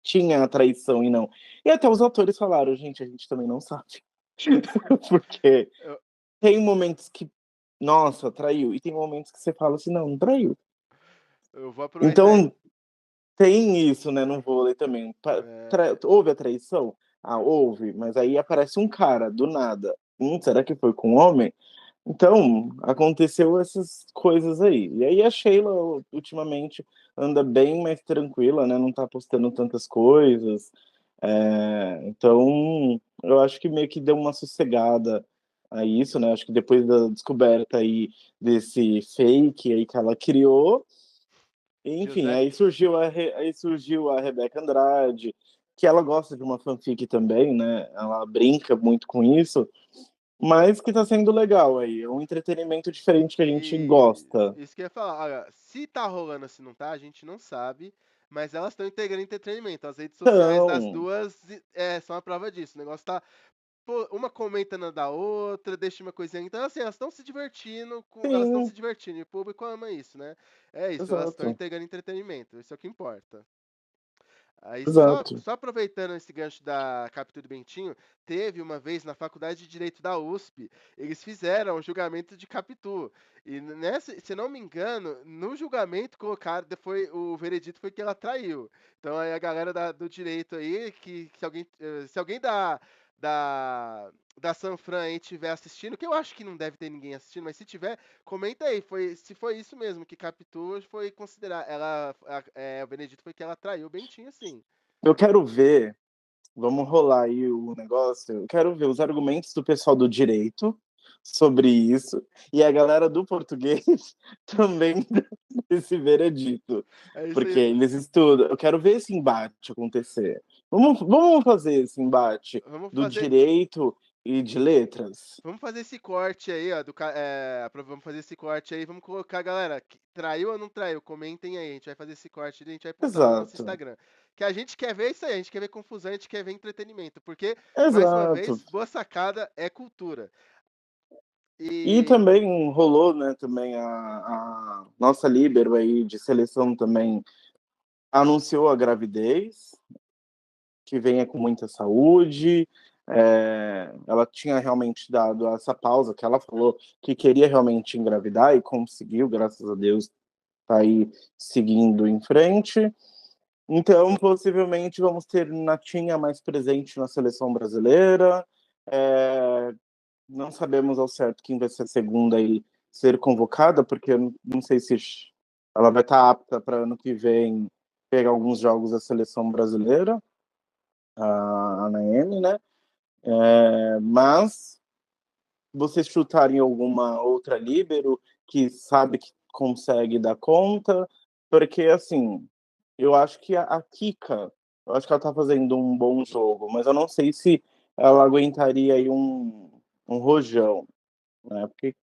tinha traição e não. E até os atores falaram, gente, a gente também não sabe. Porque Eu, tem momentos que, nossa, traiu, e tem momentos que você fala assim, não traiu. eu vou aproveitar. Então, tem isso, né, no vôlei também. É, Houve a traição? Ah, houve, mas aí aparece um cara, do nada. Será que foi com um homem? Então, aconteceu essas coisas aí. E aí a Sheila, ultimamente, anda bem mais tranquila, né? Não tá postando tantas coisas. Então, eu acho que meio que deu uma sossegada a isso, né? Acho que depois da descoberta aí desse fake aí que ela criou, enfim, José, aí surgiu a Rebeca Andrade, que ela gosta de uma fanfic também, né? Ela brinca muito com isso, mas que tá sendo legal aí. É um entretenimento diferente que a gente e gosta. isso que eu ia falar. Olha, se tá rolando, se não tá, a gente não sabe. Mas elas estão integrando entretenimento. As redes sociais das Então, duas são a prova disso. O negócio tá. Pô, uma comenta na da outra, deixa uma coisinha. Então, assim, elas estão se divertindo, elas estão se sim, divertindo. E o público ama isso, né? É isso, elas estão exato, integrando entretenimento. Isso é o que importa. Aí, exato. só aproveitando esse gancho da Captura do Bentinho, teve uma vez na Faculdade de Direito da USP, eles fizeram o julgamento de Capitu. E nessa, se não me engano, no julgamento colocaram, foi, o veredito foi que ela traiu. Então aí a galera do direito aí, que se alguém da Sanfran aí estiver assistindo, que eu acho que não deve ter ninguém assistindo, mas se tiver, comenta aí, se foi isso mesmo, que Capitu foi considerar, o Benedito foi que ela traiu o Bentinho, sim. Eu quero ver, vamos rolar aí o negócio. Eu quero ver os argumentos do pessoal do direito sobre isso e a galera do português também desse veredito, É isso porque aí. eles estudam. Eu quero ver esse embate acontecer. Vamos fazer esse embate Vamos do fazer, direito e de letras? vamos fazer esse corte aí, ó, vamos fazer esse corte aí, vamos colocar, galera, traiu ou não traiu? Comentem aí, a gente vai fazer esse corte e a gente vai postar lá no nosso Exato, Instagram. Que a gente quer ver isso aí, a gente quer ver confusão, a gente quer ver entretenimento, porque, mais uma exato. vez, boa sacada é cultura. E E também rolou, né, também a nossa líbero aí de seleção também anunciou a gravidez, que venha com muita saúde. Ela tinha realmente dado essa pausa que ela falou que queria realmente engravidar e conseguiu, graças a Deus, tá aí seguindo em frente. Então, possivelmente, vamos ter Natinha mais presente na seleção brasileira. É, não sabemos ao certo quem vai ser a segunda aí ser convocada, porque eu não sei se ela vai estar apta para ano que vem pegar alguns jogos da seleção brasileira, a Naemi, né? Mas vocês chutarem alguma outra líbero que sabe que consegue dar conta, porque assim, eu acho que a Kika, eu acho que ela tá fazendo um bom jogo, mas eu não sei se ela aguentaria aí um rojão, né? Porque,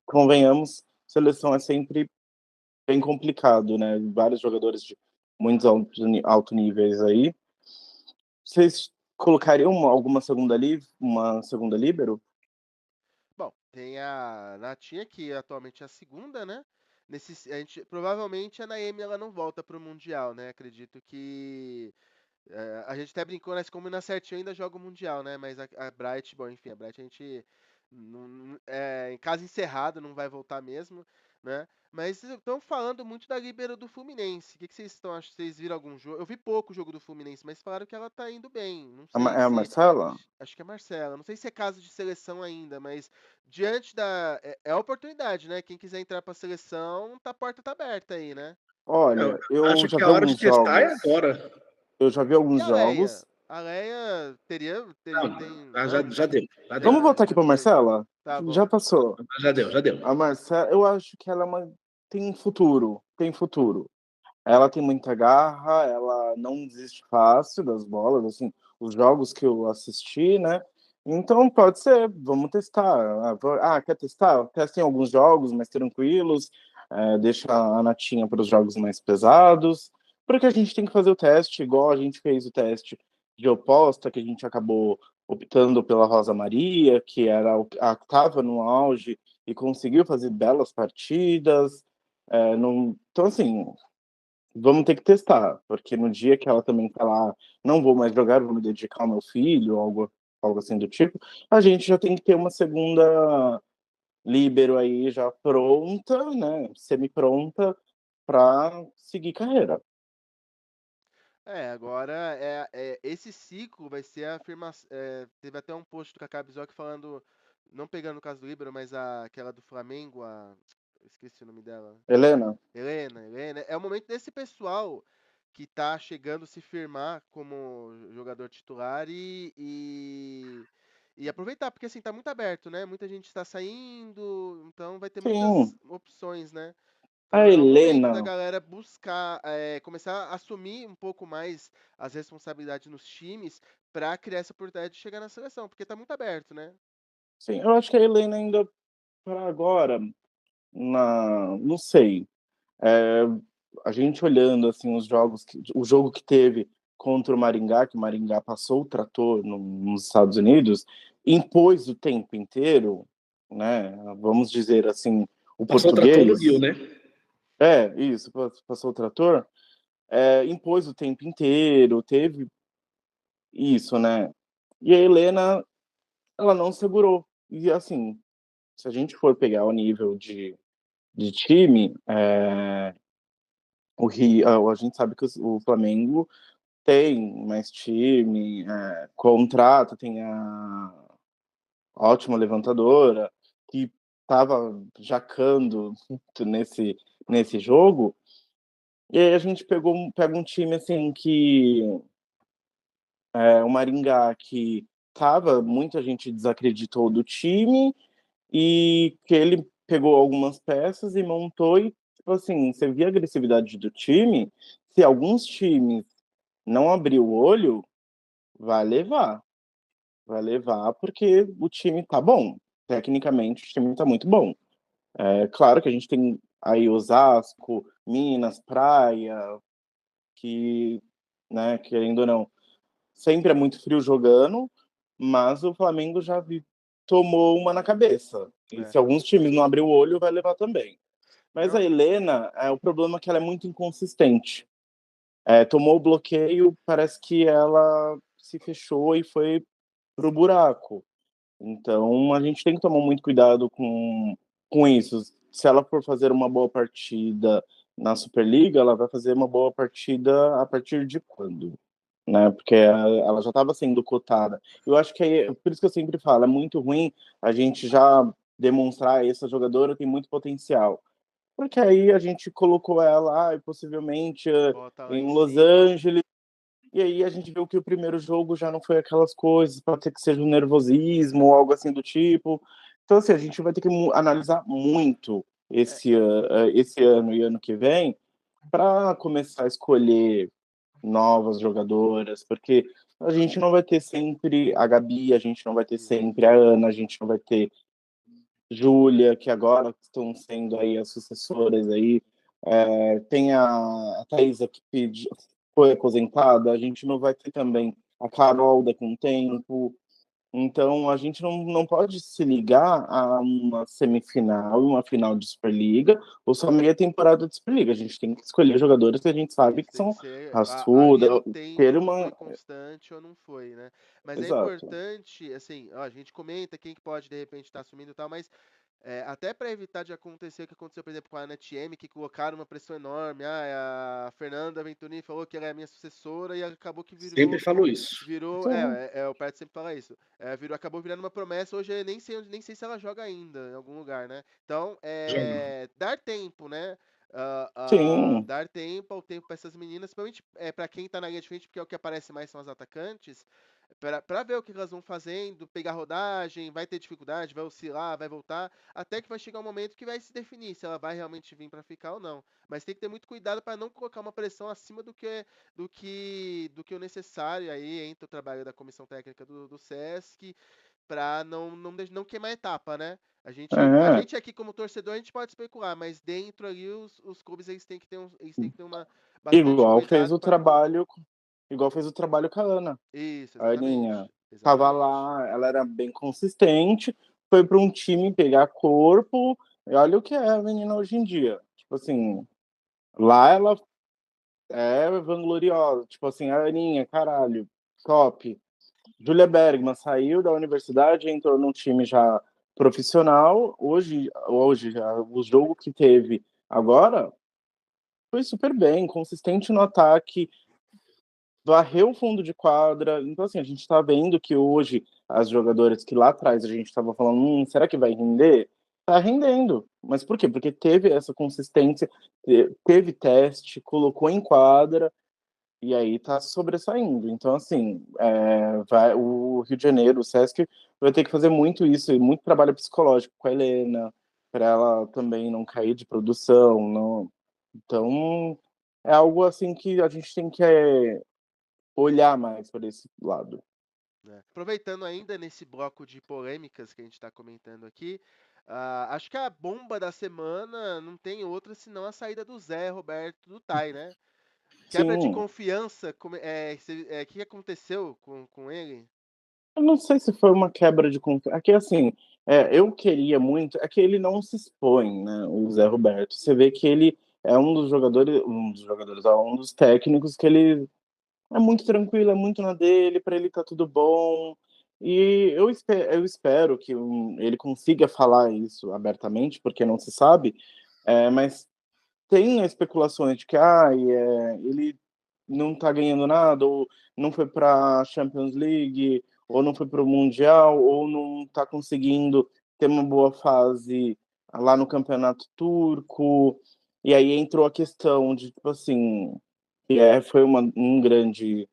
convenhamos, seleção é sempre bem complicado, né? Vários jogadores de muitos alto níveis aí. Vocês colocariam uma segunda líbero? bom, tem a Natinha, que atualmente é a segunda, né? Provavelmente a Naemi ela não volta pro Mundial, né? Acredito que a gente até brincou, né? Se combina certinho ainda joga o Mundial, né? Mas a Bright, bom, enfim, a Bright a gente em casa encerrado não vai voltar mesmo, né? Mas estão falando muito da Líbero do Fluminense. O que vocês estão achando? Vocês viram algum jogo? Eu vi pouco o jogo do Fluminense, mas falaram que ela tá indo bem. Não sei É a se Marcela? acho que é Marcela. Não sei se é caso de seleção ainda, mas diante da. É a oportunidade, né? Quem quiser entrar pra seleção, a porta tá aberta aí, né? Eu Olha, eu acho já que vi a hora de alguns testar é jogos. agora. Eu já vi E alguns a Leia? jogos. A Leia não Não, tem. já, Não? já deu, já deu. Vamos Ah, voltar aqui já para foi. Marcela? Tá Já bom. passou. Já deu, já deu. A Marcela, eu acho que ela tem futuro, tem futuro. Ela tem muita garra, ela não desiste fácil das bolas, assim, os jogos que eu assisti, né? Então pode ser, vamos testar. Quer testar? Testem alguns jogos mais tranquilos, deixa a Natinha para os jogos mais pesados, porque a gente tem que fazer o teste, igual a gente fez o teste de oposta, que a gente acabou optando pela Rosa Maria, que era a que estava no auge e conseguiu fazer belas partidas. Então, assim, vamos ter que testar, porque no dia que ela também falar, não vou mais jogar, vou me dedicar ao meu filho, algo assim do tipo, a gente já tem que ter uma segunda líbero aí já pronta, né, semi-pronta, para seguir carreira. Agora esse ciclo vai ser a afirmação. Teve até um post do Kaká Bizoc falando, não pegando o caso do Líbero, mas aquela do Flamengo, esqueci o nome dela. Helena? Helena. É o momento desse pessoal que tá chegando se firmar como jogador titular e aproveitar, porque assim, tá muito aberto, né? Muita gente está saindo, então vai ter muitas Sim, opções, né? a Então é o momento da Helena, galera buscar, começar a assumir um pouco mais as responsabilidades nos times para criar essa oportunidade de chegar na seleção, porque tá muito aberto, né? sim, eu acho que a Helena ainda, para agora, não sei, É, a gente olhando assim os jogos, o jogo que teve contra o Maringá, que o Maringá passou o trator nos Estados Unidos, impôs o tempo inteiro, né? Vamos dizer assim, o Passou o trator no Rio, português. né? Isso, passou o trator, impôs o tempo inteiro, teve isso, né? E a Helena, ela não segurou. E assim, se a gente for pegar o nível de time, o Rio, a gente sabe que o Flamengo tem mais time, contrata, tem a ótima levantadora, que estava jacando muito nesse jogo. E aí a gente pega um time assim que o Maringá, que tava, muita gente desacreditou do time, e que ele pegou algumas peças e montou, e tipo assim, você via a agressividade do time, se alguns times não abrir o olho, vai levar. Vai levar porque o time tá bom. Tecnicamente, o time tá muito bom. É claro que a gente tem aí Osasco, Minas, Praia, que, né, querendo ou não, sempre é muito frio jogando, mas o Flamengo tomou uma na cabeça. E É. se alguns times não abrir o olho, vai levar também. Mas a Não, Helena, o problema é que ela é muito inconsistente. Tomou o bloqueio, parece que ela se fechou e foi pro buraco. Então, a gente tem que tomar muito cuidado com isso. Se ela for fazer uma boa partida na Superliga, ela vai fazer uma boa partida a partir de quando? Né? Porque ela já estava sendo cotada. Eu acho que por isso que eu sempre falo, é muito ruim a gente já demonstrar essa jogadora tem muito potencial. Porque aí a gente colocou ela, possivelmente, bota lá em em Los cima. Angeles, e aí a gente viu que o primeiro jogo já não foi aquelas coisas, pode ter que seja um nervosismo ou algo assim do tipo. Então, assim, a gente vai ter que analisar muito É, esse ano e ano que vem para começar a escolher novas jogadoras, porque a gente não vai ter sempre a Gabi, a gente não vai ter isso. sempre a Ana, a gente não vai ter Júlia, que agora estão sendo aí as sucessoras aí. Tem a Thaisa, que foi aposentada, a gente não vai ter também a Carol daqui a um tempo. Então, a gente não pode se ligar a uma semifinal e uma final de Superliga ou só meia temporada de Superliga. A gente tem que escolher jogadores que a gente sabe Isso que tem que são ser a linha raçuda, do ter tempo foi uma. constante ou não foi, né? Mas é Exato. importante, assim, ó, a gente comenta quem que pode de repente estar assumindo e tal, mas até para evitar de acontecer o que aconteceu, por exemplo, com a Ana TM, que colocaram uma pressão enorme. A Fernanda Venturini falou que ela é a minha sucessora e acabou que Sempre falou isso. virou, Sim, o Perto sempre fala isso. Acabou virando uma promessa. Hoje eu nem sei se ela joga ainda em algum lugar, né? Então, Joga. dar tempo, né? sim. Dar tempo ao tempo para essas meninas, principalmente para quem tá na linha de frente, porque é o que aparece mais são as atacantes, para ver o que elas vão fazendo, pegar rodagem, vai ter dificuldade, vai oscilar, vai voltar, até que vai chegar um momento que vai se definir se ela vai realmente vir para ficar ou não. Mas tem que ter muito cuidado para não colocar uma pressão acima do que o necessário. Aí entra o trabalho da comissão técnica do SESC para não queimar a etapa, né? A É, gente aqui como torcedor, a gente pode especular, mas dentro ali os clubes eles têm que ter uma bastante igual fez cuidado o para trabalho, igual fez o trabalho com a Ana. isso, A Aninha exatamente. tava Exatamente. lá, ela era bem consistente, foi para um time pegar corpo, e olha o que é a menina hoje em dia. Tipo assim, lá ela é vangloriosa, tipo assim, a Aninha, caralho, top. Julia Bergman saiu da universidade, entrou num time já profissional. Hoje o jogo que teve agora foi super bem, consistente no ataque, varreu o fundo de quadra. Então, assim, a gente está vendo que hoje as jogadoras que lá atrás a gente estava falando, será que vai render? Tá rendendo. Mas por quê? Porque teve essa consistência, teve teste, colocou em quadra e aí tá sobressaindo. Então, assim, o Rio de Janeiro, o Sesc, vai ter que fazer muito isso, e muito trabalho psicológico com a Helena, para ela também não cair de produção. Não. Então, é algo assim que a gente tem que olhar mais para esse lado. Né? Aproveitando ainda nesse bloco de polêmicas que a gente está comentando aqui, acho que a bomba da semana não tem outra senão a saída do Zé Roberto do Tai, né? Quebra de Sim, confiança, o que aconteceu com ele? eu não sei se foi uma quebra de confiança. Aqui, assim, eu queria muito. É que ele não se expõe, né? O Zé Roberto. Você vê que ele é um dos técnicos que ele é muito tranquilo, é muito na dele, para ele tá tudo bom. E eu espero que ele consiga falar isso abertamente, porque não se sabe, mas tem especulações de que ele não tá ganhando nada, ou não foi para a Champions League, ou não foi para o Mundial, ou não tá conseguindo ter uma boa fase lá no Campeonato Turco. E aí entrou a questão de, tipo assim, foi um grande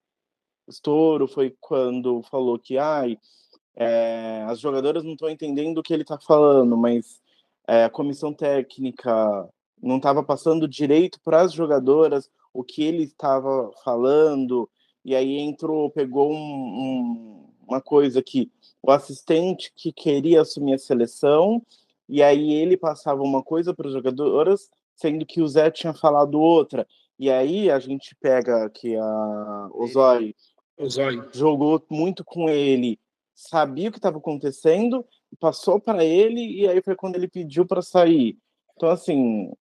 estouro, foi quando falou que as jogadoras não estão entendendo o que ele está falando, mas a comissão técnica não estava passando direito para as jogadoras o que ele estava falando, e aí pegou uma coisa que o assistente que queria assumir a seleção, e aí ele passava uma coisa para as jogadoras, sendo que o Zé tinha falado outra. E aí a gente pega que a Ele, Ozói O Zóio. jogou muito com ele, sabia o que estava acontecendo, passou para ele e aí foi quando ele pediu para sair. Então, assim,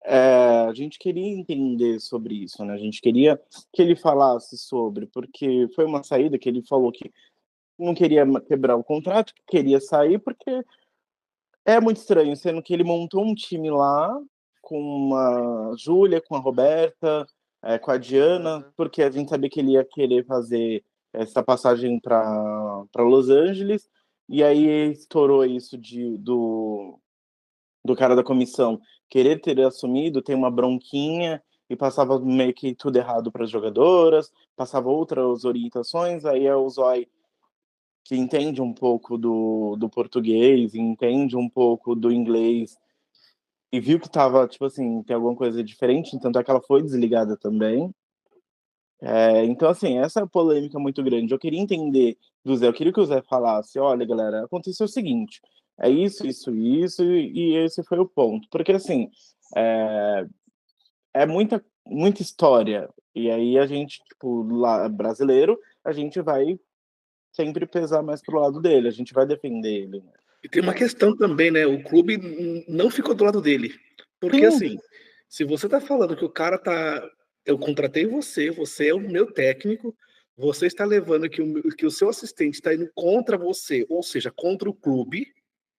a gente queria entender sobre isso, né? A gente queria que ele falasse sobre, porque foi uma saída que ele falou que não queria quebrar o contrato, que queria sair, porque é muito estranho, sendo que ele montou um time lá com a Júlia, com a Roberta, com a Diana, Diana. porque a gente sabia que ele ia querer fazer essa passagem para Los Angeles, e aí estourou isso do cara da comissão querer ter assumido, ter uma bronquinha, e passava meio que tudo errado para as jogadoras, passava outras orientações, aí é o Zói que entende um pouco do português, entende um pouco do inglês, e viu que tava, tipo assim, tem alguma coisa diferente, tanto é que ela foi desligada também. Então, assim, essa polêmica é muito grande. Eu queria entender do Zé, eu queria que o Zé falasse, olha, galera, aconteceu o seguinte, é isso, isso, isso, e esse foi o ponto. Porque, assim, é, é muita história, e aí a gente, tipo, lá, brasileiro, a gente vai sempre pesar mais pro lado dele, a gente vai defender ele, né? E tem uma questão também, né? O clube não ficou do lado dele. Porque Sim, assim, se você tá falando que o cara tá. Eu contratei você, você é o meu técnico, você está levando que o seu assistente está indo contra você, ou seja, contra o clube,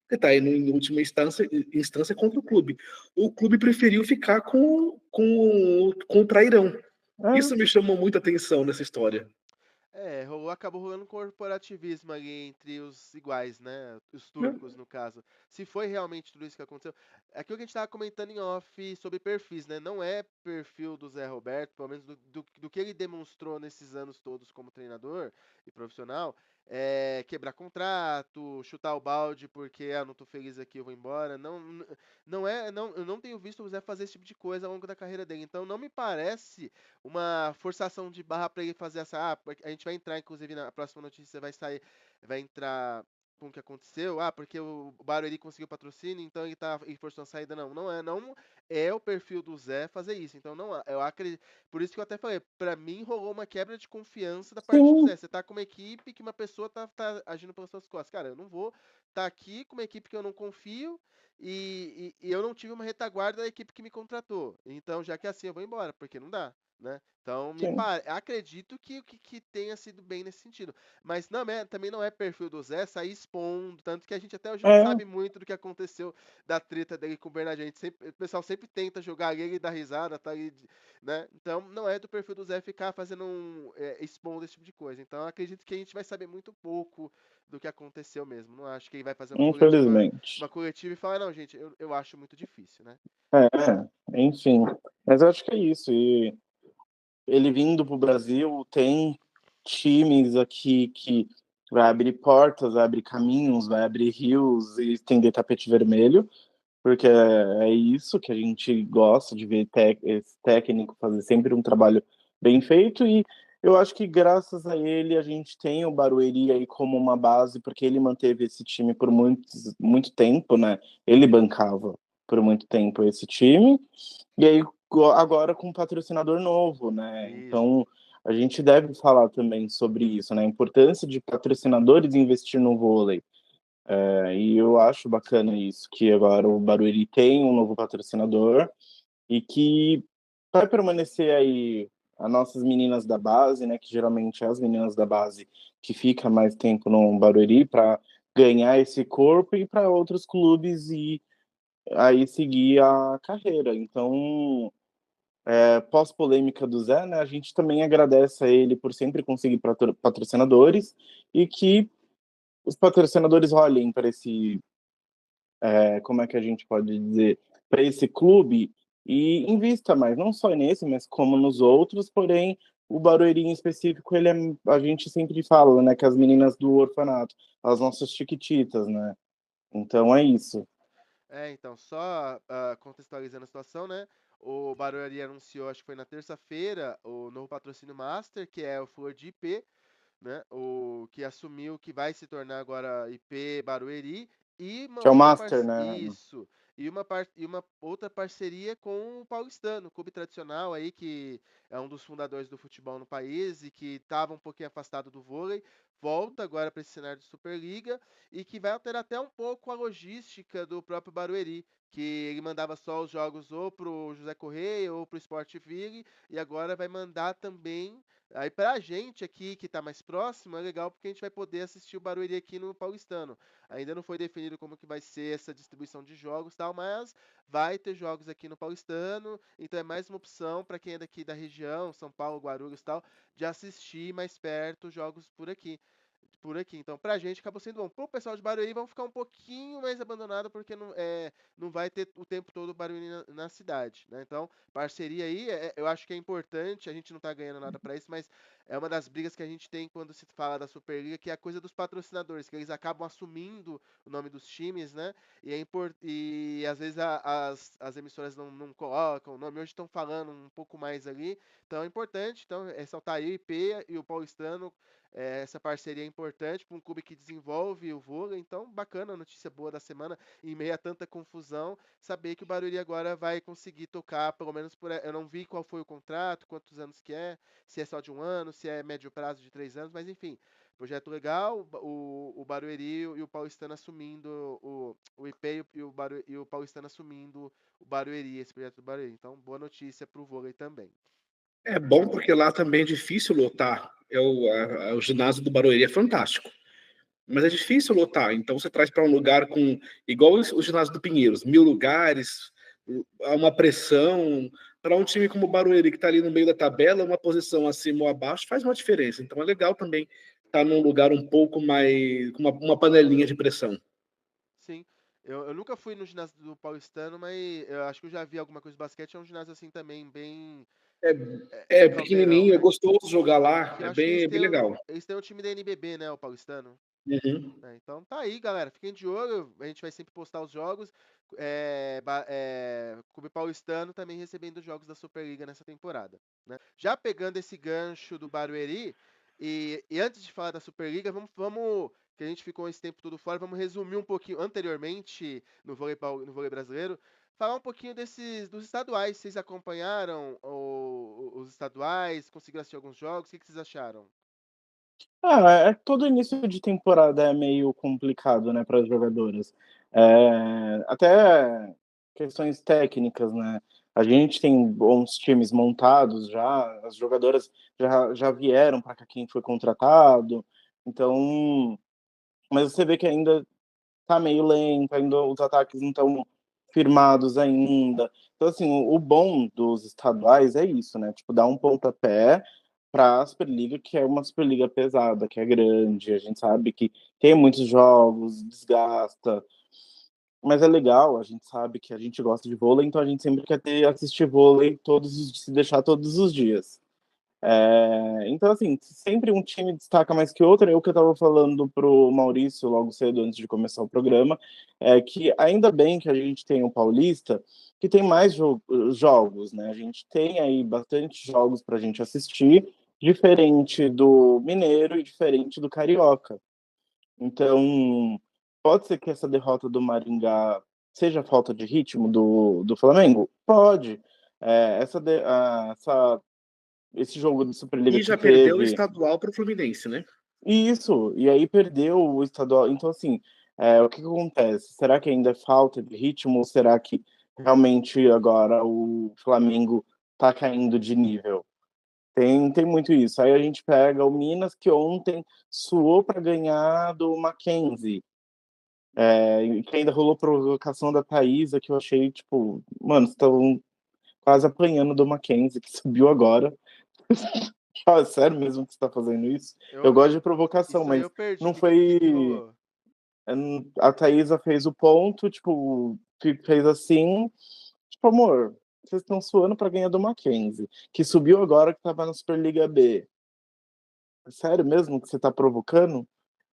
que está indo em última instância contra o clube. O clube preferiu ficar com o trairão. é, Isso me chamou muita atenção nessa história. Acabou rolando um corporativismo ali entre os iguais, né? Os turcos, no caso. Se foi realmente tudo isso que aconteceu. Aquilo que a gente estava comentando em off sobre perfis, né? Não é perfil do Zé Roberto, pelo menos do que ele demonstrou nesses anos todos como treinador e profissional, quebrar contrato, chutar o balde porque eu não tô feliz aqui, eu vou embora. Eu não tenho visto o Zé fazer esse tipo de coisa ao longo da carreira dele. Então não me parece uma forçação de barra para ele fazer essa. Porque a gente vai entrar, inclusive, na próxima notícia vai sair, vai entrar com o que aconteceu. Porque o Barueri conseguiu patrocínio, então ele forçou a saída. Não é o perfil do Zé fazer isso. Então não, eu acredito. Por isso que eu até falei, pra mim rolou uma quebra de confiança da parte do Sim, Zé. Você tá com uma equipe que uma pessoa tá agindo pelas suas costas. Cara, eu não vou estar aqui com uma equipe que eu não confio e eu não tive uma retaguarda da equipe que me contratou. Então, já que é assim, eu vou embora, porque não dá, né? Então, sim. acredito que tenha sido bem nesse sentido. Mas também não é perfil do Zé sair expondo, tanto que a gente até hoje não É, sabe muito do que aconteceu da treta dele com o Bernardinho. O pessoal sempre tenta jogar ele e dar risada, tá ali, né? Então, não é do perfil do Zé ficar fazendo expondo esse tipo de coisa. Então, acredito que a gente vai saber muito pouco do que aconteceu mesmo. Não acho que ele vai fazer infelizmente. uma coletiva e falar, não, gente, eu acho muito difícil, né? Enfim. Mas eu acho que é isso. E ele vindo para o Brasil, tem times aqui que vai abrir portas, vai abrir caminhos, vai abrir rios e estender tapete vermelho, porque é isso que a gente gosta de ver esse técnico fazer sempre um trabalho bem feito. E eu acho que graças a ele a gente tem o Barueri aí como uma base, porque ele manteve esse time por muito tempo, né? Ele bancava por muito tempo esse time. E aí agora com um patrocinador novo, né? Isso. Então a gente deve falar também sobre isso, né? A importância de patrocinadores investir no vôlei. E eu acho bacana isso, que agora o Barueri tem um novo patrocinador e que vai permanecer aí as nossas meninas da base, né? Que geralmente é as meninas da base que fica mais tempo no Barueri para ganhar esse corpo e para outros clubes e aí seguir a carreira. Então, pós-polêmica do Zé, né, a gente também agradece a ele por sempre conseguir patrocinadores e que os patrocinadores olhem para esse, como é que a gente pode dizer, para esse clube e invista mais, não só nesse, mas como nos outros, porém o Barueri em específico, a gente sempre fala, né, que as meninas do orfanato, as nossas chiquititas, né? Então é isso. Então, só contextualizando a situação, né? O Barueri anunciou, acho que foi na terça-feira, o novo patrocínio Master, que é o Flor de IP, né? O que assumiu que vai se tornar agora IP Barueri e uma Que é o outra Master, né? isso. E uma outra parceria com o Paulistano, clube tradicional aí que é um dos fundadores do futebol no país e que estava um pouquinho afastado do vôlei, volta agora para esse cenário de Superliga e que vai alterar até um pouco a logística do próprio Barueri, que ele mandava só os jogos ou pro José Correia ou pro Sport Ville e agora vai mandar também. Aí pra gente aqui que tá mais próximo, é legal porque a gente vai poder assistir o Barueri aqui no Paulistano. Ainda não foi definido como que vai ser essa distribuição de jogos e tal, mas vai ter jogos aqui no Paulistano, então é mais uma opção para quem é daqui da região, São Paulo, Guarulhos e tal, de assistir mais perto jogos por aqui. Então, pra gente acabou sendo bom. Pro pessoal de Barueri vão ficar um pouquinho mais abandonado porque não vai ter o tempo todo o Barueri na cidade, né? Então, parceria aí, eu acho que é importante. A gente não tá ganhando nada pra isso, mas é uma das brigas que a gente tem quando se fala da Superliga, que é a coisa dos patrocinadores, que eles acabam assumindo o nome dos times, né? E às vezes as emissoras não colocam o nome. Hoje estão falando um pouco mais ali. Então é importante. Então, ressaltar aí o IP e o Paulistano essa parceria é importante para um clube que desenvolve o vôlei, então bacana, notícia boa da semana, em meio a tanta confusão, saber que o Barueri agora vai conseguir tocar, pelo menos eu não vi qual foi o contrato, quantos anos que é, se é só de um ano, se é médio prazo de 3 anos, mas enfim, projeto legal, o Barueri e o Paulistano assumindo o IP e o Paulistano assumindo o Barueri, esse projeto do Barueri, então boa notícia para o vôlei também. É bom porque lá também é difícil lotar. O ginásio do Barueri é fantástico, mas é difícil lotar. Então você traz para um lugar com igual o ginásio do Pinheiros, 1000 lugares, há uma pressão. Para um time como o Barueri, que está ali no meio da tabela, uma posição acima ou abaixo, faz uma diferença. Então é legal também estar num lugar um pouco mais com uma panelinha de pressão. Sim. Eu nunca fui no ginásio do Paulistano, mas eu acho que eu já vi alguma coisa de basquete. É um ginásio assim também bem É Caldeirão, pequenininho, é né? gostoso jogar lá, Que eu é acho que bem, bem legal. eles têm o time da NBB, né, o paulistano. Uhum. Então tá aí, galera. Fiquem de olho. A gente vai sempre postar os jogos. Clube Paulistano também recebendo jogos da Superliga nessa temporada, né? Já pegando esse gancho do Barueri, e antes de falar da Superliga, vamos, que a gente ficou esse tempo todo fora, vamos resumir um pouquinho anteriormente no vôlei brasileiro, falar um pouquinho dos estaduais. Vocês acompanharam os estaduais? Conseguiram assistir alguns jogos? O que vocês acharam? Todo início de temporada é meio complicado, né, para as jogadoras. Até questões técnicas, né? A gente tem bons times montados já, as jogadoras já vieram para cá quem foi contratado, então, mas você vê que ainda tá meio lento, ainda os ataques não estão firmados ainda. Então, assim, o bom dos estaduais é isso, né? Tipo, dar um pontapé para a Superliga, que é uma Superliga pesada, que é grande, a gente sabe que tem muitos jogos, desgasta, mas é legal, a gente sabe que a gente gosta de vôlei, então a gente sempre quer assistir vôlei se deixar todos os dias. Então, assim, sempre um time destaca mais que outro. Eu que eu estava falando pro Maurício logo cedo, antes de começar o programa, é que ainda bem que a gente tem o Paulista, que tem mais jogos, né? A gente tem aí bastante jogos para a gente assistir, diferente do Mineiro e diferente do Carioca. Então, pode ser que essa derrota do Maringá seja falta de ritmo do Flamengo? Pode. Esse jogo de Superliga E que já perdeu o teve. estadual para o Fluminense, né? Isso, e aí perdeu o estadual. Então, assim, o que acontece? Será que ainda é falta de ritmo ou será que realmente agora o Flamengo tá caindo de nível? Tem muito isso. Aí a gente pega o Minas, que ontem suou para ganhar do Mackenzie. E que ainda rolou provocação da Thaísa, que eu achei, tipo, mano, vocês estão quase apanhando do Mackenzie, que subiu agora. É sério mesmo que você tá fazendo isso? Eu gosto de provocação, Isso aí eu mas perdi. não O que foi. rolou? A Thaísa fez o ponto, tipo, fez assim. Tipo, amor, vocês estão suando pra ganhar do Mackenzie, que subiu agora que tava na Superliga B. É sério mesmo que você tá provocando?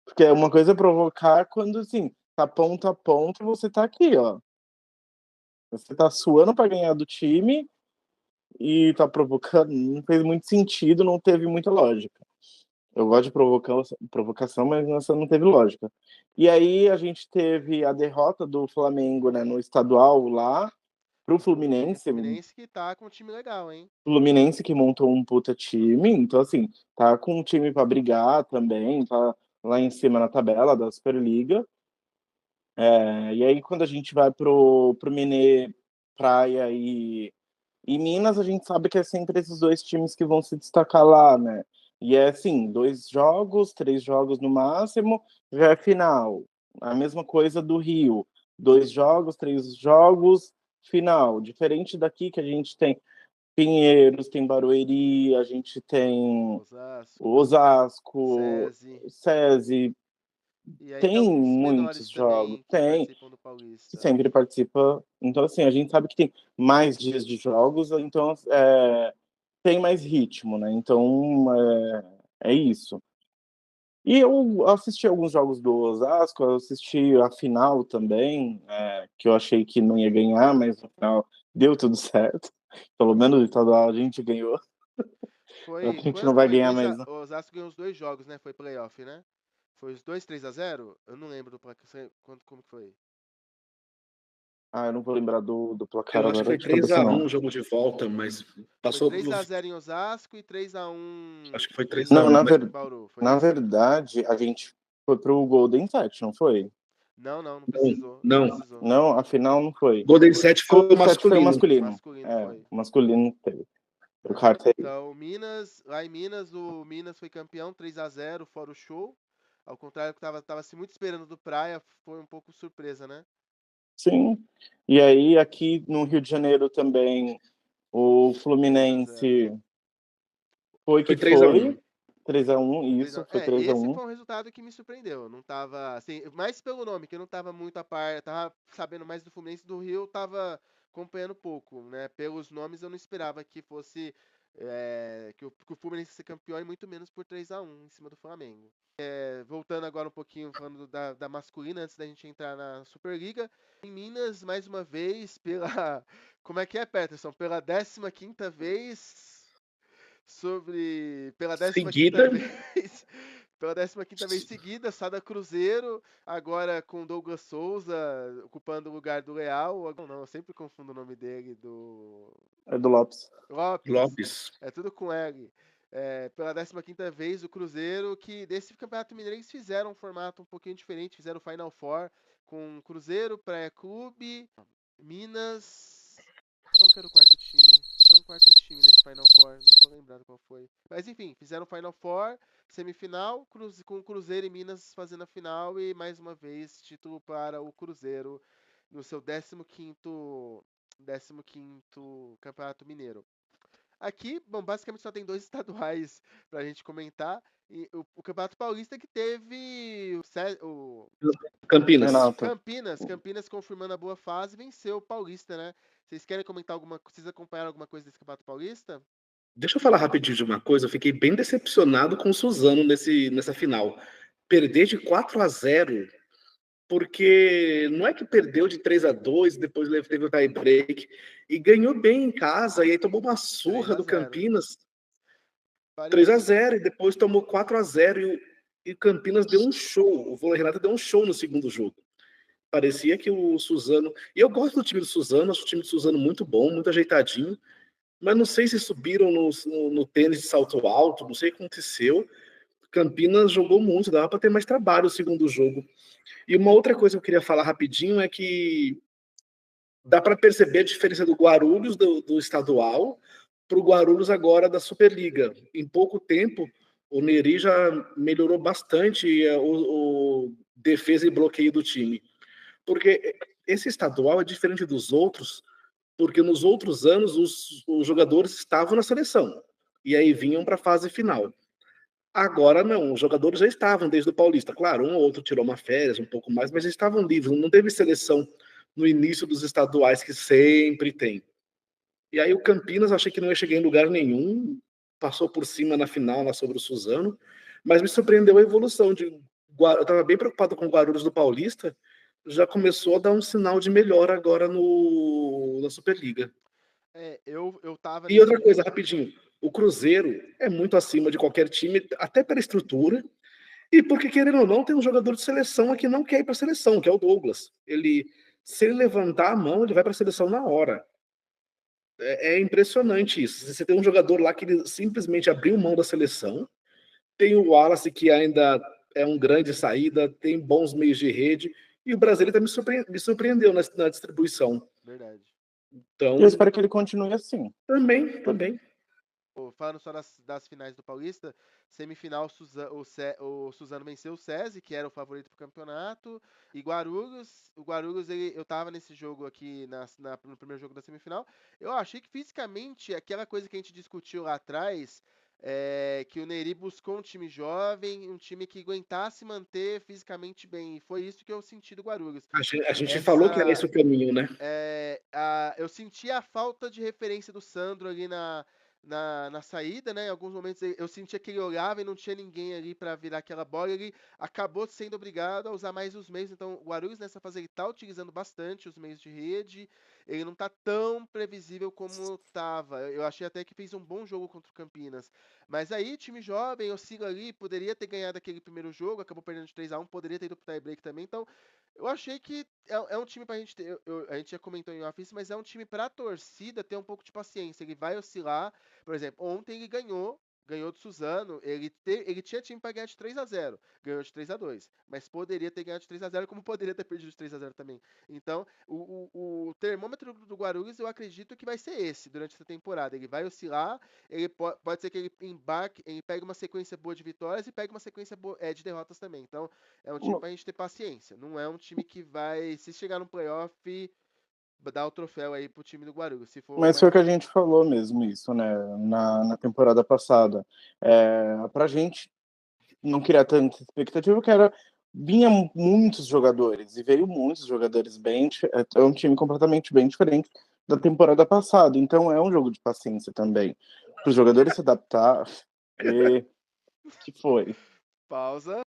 Porque uma coisa é provocar quando, assim, tá ponto a ponto e você tá aqui, ó. Você tá suando pra ganhar do time e tá provocando. Não fez muito sentido, não teve muita lógica. Eu gosto de provocação, mas essa não teve lógica. E aí a gente teve a derrota do Flamengo, né, no estadual lá pro Fluminense. Fluminense que tá com um time legal, hein? Fluminense que montou um puta time, então assim, tá com um time para brigar também, tá lá em cima na tabela da Superliga. E aí quando a gente vai pro Mineiro, Praia e Minas, a gente sabe que é sempre esses dois times que vão se destacar lá, né? E é assim, 2 jogos, 3 jogos no máximo, já é final. A mesma coisa do Rio. 2 jogos, 3 jogos, final. Diferente daqui que a gente tem Pinheiros, tem Barueri, a gente tem Osasco, Osasco, SESI. SESI, E aí tem tem alguns muitos menores jogos, também que tem, participam do que Paulista. sempre participa. Então, assim, a gente sabe que tem mais dias de jogos, então tem mais ritmo, né? Então, é isso. E eu assisti alguns jogos do Osasco, eu assisti a final também, que eu achei que não ia ganhar, mas no final deu tudo certo. Pelo menos o estadual a gente ganhou. A gente não Quanto vai foi? ganhar mais, não. O Osasco ganhou os 2 jogos, né? Foi playoff, né? Foi os dois 3-0? Eu não lembro como que foi. Eu não vou lembrar do placar Eu acho que agora foi de cabeça, 3-1 não. o jogo de volta, mas Foi passou. 3-0 em Osasco e 3-1 Acho que foi Não, 3-1. em Bauru. Foi na isso? verdade, a gente foi pro Golden 7, não foi? Não Não, precisou. Não não. precisou. Não, afinal não foi. Golden Foi. 7 foi o Golden 7 foi o masculino. masculino. Masculino foi. O masculino teve. O Né? Carter. Então, lá em Minas, o Minas foi campeão 3-0, fora o show. Ao contrário do que tava se muito esperando do Praia, foi um pouco surpresa, né? Sim. E aí, aqui no Rio de Janeiro também, o 3-0. Fluminense foi Foi que 3-1. foi. 3-1, Três isso, a- foi É, esse 3-1. foi um resultado que me surpreendeu. Não tava, assim, mais pelo nome, que eu não tava muito a par, tava sabendo mais do Fluminense do Rio, tava acompanhando pouco, né? Pelos nomes eu não esperava que fosse que o Fluminense ia ser campeão e muito menos por 3-1 em cima do Flamengo. Voltando agora um pouquinho, falando da masculina, antes da gente entrar na Superliga. Em Minas, mais uma vez, como é que é, Peterson? Pela 15ª vez... Pela 15ª Seguida. vez... Pela 15ª vez seguida, Sada Cruzeiro, agora com Douglas Souza ocupando o lugar do Leal. Não, eu sempre confundo o nome dele, É do Lopes. Lopes. É tudo com L. Pela 15ª vez, o Cruzeiro, que desse Campeonato Mineiro eles fizeram um formato um pouquinho diferente, fizeram o Final Four com Cruzeiro, Praia Clube, Minas... Qual que era o quarto time? Tinha um quarto time nesse Final Four, não tô lembrado qual foi. Mas enfim, fizeram o Final Four, semifinal, com o Cruzeiro e Minas fazendo a final e mais uma vez título para o Cruzeiro no seu 15º Campeonato Mineiro. Aqui, bom, basicamente só tem 2 estaduais pra gente comentar. E o Campeonato Paulista que teve o Campinas. Campinas confirmando a boa fase, venceu o Paulista, né? Vocês querem comentar vocês acompanharam alguma coisa desse Campeonato Paulista? Deixa eu falar rapidinho de uma coisa, eu fiquei bem decepcionado com o Suzano nessa final. Perder de 4-0, porque não é que perdeu de 3-2, depois teve o tie break, e ganhou bem em casa, e aí tomou uma surra do Campinas, 3-0, e depois tomou 4-0, e o Campinas deu um show, o Vôlei Renata deu um show no segundo jogo. Parecia que o Suzano... E eu gosto do time do Suzano, acho o time do Suzano muito bom, muito ajeitadinho, mas não sei se subiram no tênis de salto alto, não sei o que aconteceu. Campinas jogou muito, dava para ter mais trabalho o segundo jogo. E uma outra coisa que eu queria falar rapidinho é que dá para perceber a diferença do Guarulhos do estadual para o Guarulhos agora da Superliga. Em pouco tempo, o Neri já melhorou bastante o defesa e bloqueio do time. Porque esse estadual é diferente dos outros, porque nos outros anos os jogadores estavam na seleção e aí vinham para a fase final. Agora não, os jogadores já estavam desde o Paulista. Claro, um ou outro tirou uma férias, um pouco mais, mas já estavam livres. Não teve seleção no início dos estaduais que sempre tem. E aí o Campinas, achei que não ia chegar em lugar nenhum, passou por cima na final lá sobre o Suzano, mas me surpreendeu a evolução. Eu estava bem preocupado com o Guarulhos do Paulista, já começou a dar um sinal de melhora agora na Superliga. Eu tava... E outra coisa, rapidinho, o Cruzeiro é muito acima de qualquer time, até pela estrutura, e porque, querendo ou não, tem um jogador de seleção que não quer ir para a seleção, que é o Douglas. Se ele levantar a mão, ele vai para a seleção na hora. É impressionante isso. Você tem um jogador lá que ele simplesmente abriu mão da seleção, tem o Wallace, que ainda é um grande saída, tem bons meios de rede, e o Brasileiro me surpreendeu na distribuição. Verdade. Então, eu espero que ele continue assim. Também. Falando só das finais do Paulista, semifinal o Suzano venceu o SESI, que era o favorito pro campeonato, e o Guarulhos, eu tava nesse jogo aqui, no primeiro jogo da semifinal, eu achei que fisicamente, aquela coisa que a gente discutiu lá atrás, que o Neri buscou um time jovem, um time que aguentasse manter fisicamente bem, e foi isso que eu senti do Guarulhos. A gente falou que era esse o caminho, né? Eu senti a falta de referência do Sandro ali na saída, né? Em alguns momentos eu sentia que ele olhava e não tinha ninguém ali para virar aquela bola. Ele acabou sendo obrigado a usar mais os meios. Então, o Guarulhos nessa fase ele tá utilizando bastante os meios de rede. Ele não tá tão previsível como tava. Eu achei até que fez um bom jogo contra o Campinas. Mas aí, time jovem, oscila ali, poderia ter ganhado aquele primeiro jogo, acabou perdendo de 3-1, poderia ter ido pro tie break também. Então, eu achei que é um time pra gente ter. A gente já comentou em off, mas é um time pra torcida ter um pouco de paciência. Ele vai oscilar. Por exemplo, ontem ele ganhou do Suzano. Ele tinha time pra ganhar de 3-0. Ganhou de 3-2. Mas poderia ter ganhado de 3-0, como poderia ter perdido de 3-0 também. Então, o termômetro do Guarulhos, eu acredito que vai ser esse durante essa temporada. Ele vai oscilar. Ele pode ser que ele pegue uma sequência boa de vitórias e pegue uma sequência boa de derrotas também. Então, é um time pra gente ter paciência. Não é um time que vai, se chegar no playoff, dar o troféu aí pro time do Guarulhos. Mas foi o que a gente falou mesmo, isso, né? Na temporada passada. Pra gente não criar tanta expectativa, que vinha muitos jogadores, e veio muitos jogadores bem. É um time completamente bem diferente da temporada passada. Então é um jogo de paciência também. para os jogadores se adaptar. E que foi? Pausa.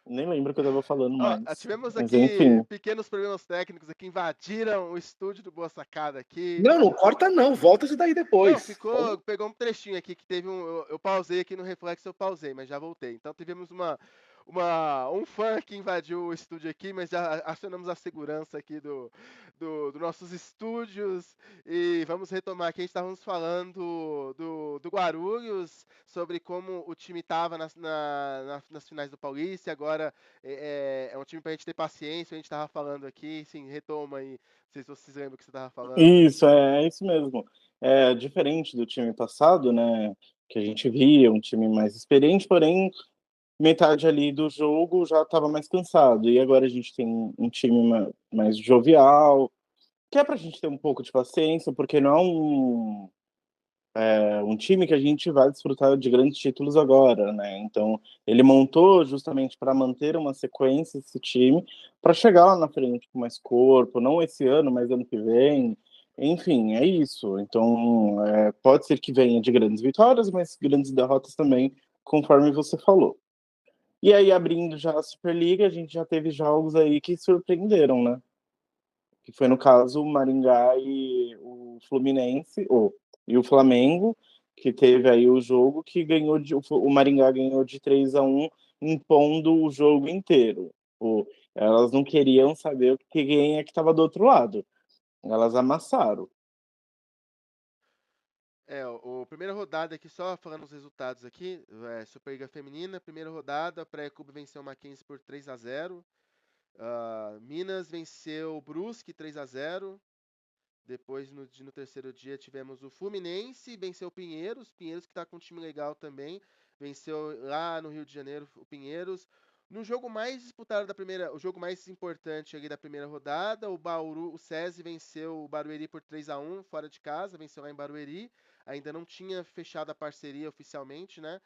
Nem lembro o que eu tava falando mais. Tivemos Mas aqui enfim. pequenos problemas técnicos aqui, invadiram o estúdio do Boa Sacada aqui. Não corta não, volta isso daí Não, depois. pegou um trechinho aqui que teve eu pausei aqui no reflexo, eu pausei, mas já voltei. Então tivemos um fã que invadiu o estúdio aqui, mas já acionamos a segurança aqui dos nossos estúdios e vamos retomar aqui. A gente estávamos falando do Guarulhos, sobre como o time estava nas finais do Paulista, e agora é um time para a gente ter paciência. A gente estava falando aqui, sim, retoma aí. Não sei se vocês lembram o que você estava falando. Isso, é isso mesmo. É diferente do time passado, né? Que a gente via, um time mais experiente, porém, metade ali do jogo já estava mais cansado. E agora a gente tem um time mais jovial, que é pra gente ter um pouco de paciência, porque não é um time que a gente vai desfrutar de grandes títulos agora, né? Então, ele montou justamente para manter uma sequência esse time, para chegar lá na frente com mais corpo, não esse ano, mas ano que vem. Enfim, é isso. Então, pode ser que venha de grandes vitórias, mas grandes derrotas também, conforme você falou. E aí, abrindo já a Superliga, a gente já teve jogos aí que surpreenderam, né? Que foi, no caso, o Maringá e o Fluminense, e o Flamengo, que teve aí o jogo que ganhou o Maringá ganhou de 3-1, impondo o jogo inteiro. Elas não queriam saber quem é que estava do outro lado. Elas amassaram. A primeira rodada aqui, só falando os resultados aqui, Superliga Feminina, primeira rodada, a Pré-Clube venceu o Mackenzie por 3-0, Minas venceu o Brusque 3-0, depois no terceiro dia tivemos o Fluminense, venceu o Pinheiros que está com um time legal também, venceu lá no Rio de Janeiro o Pinheiros. No jogo mais disputado o jogo mais importante ali da primeira rodada, o SESI venceu o Barueri por 3-1, fora de casa, venceu lá em Barueri. Ainda não tinha fechado a parceria oficialmente, né?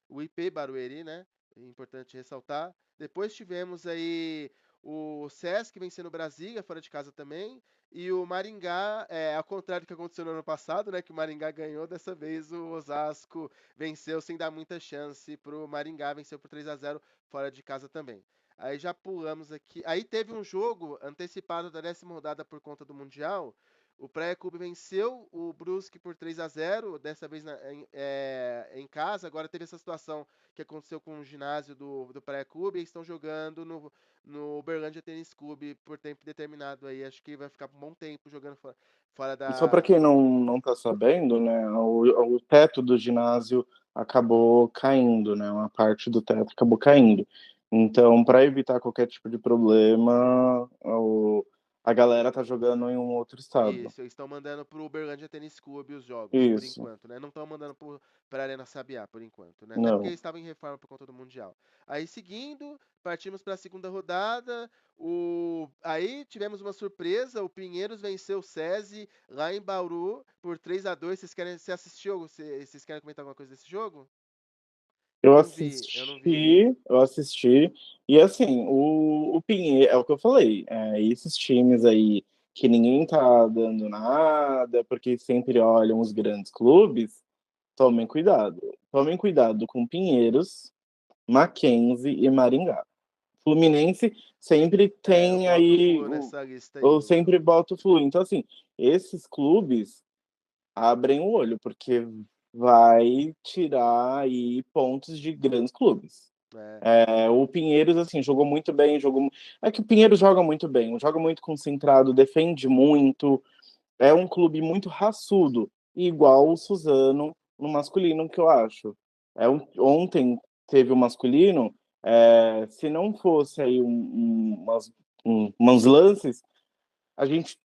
O IP Barueri, né? É importante ressaltar. Depois tivemos aí o Sesc vencendo o Brasília, fora de casa também. E o Maringá, ao contrário do que aconteceu no ano passado, né? Que o Maringá ganhou, dessa vez o Osasco venceu sem dar muita chance pro Maringá, venceu por 3-0 fora de casa também. Aí já pulamos aqui. Aí teve um jogo antecipado da 10ª rodada por conta do Mundial. O Praia Clube venceu o Brusque por 3-0, dessa vez em casa. Agora teve essa situação que aconteceu com o ginásio do Praia Clube. Eles estão jogando no Uberlândia Tênis Clube por tempo determinado aí. Acho que vai ficar um bom tempo jogando fora E só para da... quem não está sabendo, né, o teto do ginásio acabou caindo, né, uma parte do teto acabou caindo. Então, para evitar qualquer tipo de problema, a galera tá jogando em um outro estado. Isso, eles estão mandando pro Uberlândia Tênis Clube os jogos, por Isso, enquanto, né? Não estão mandando pra Arena Sabiá, por enquanto, né? Até porque não. eles estavam em reforma por conta do Mundial. Aí, seguindo, partimos para a segunda rodada. Aí tivemos uma surpresa, o Pinheiros venceu o SESI lá em Bauru por 3-2. Você assistiu? Vocês querem comentar alguma coisa desse jogo? Eu Eu não vi. assisti, e assim, o Pinheiro, é o que eu falei, esses times aí que ninguém tá dando nada, porque sempre olham os grandes clubes, tomem cuidado. Tomem cuidado com Pinheiros, Mackenzie e Maringá. Fluminense sempre Eu tem boto o aí, Flu nessa lista aí. ou sempre bota o Flu. Então, assim, esses clubes abrem o olho, porque vai tirar aí pontos de grandes clubes. É. O Pinheiros, assim, jogou muito bem, É que o Pinheiros joga muito bem, joga muito concentrado, defende muito, é um clube muito raçudo, igual o Suzano no masculino, que eu acho. Ontem teve o masculino, se não fosse aí umas lances,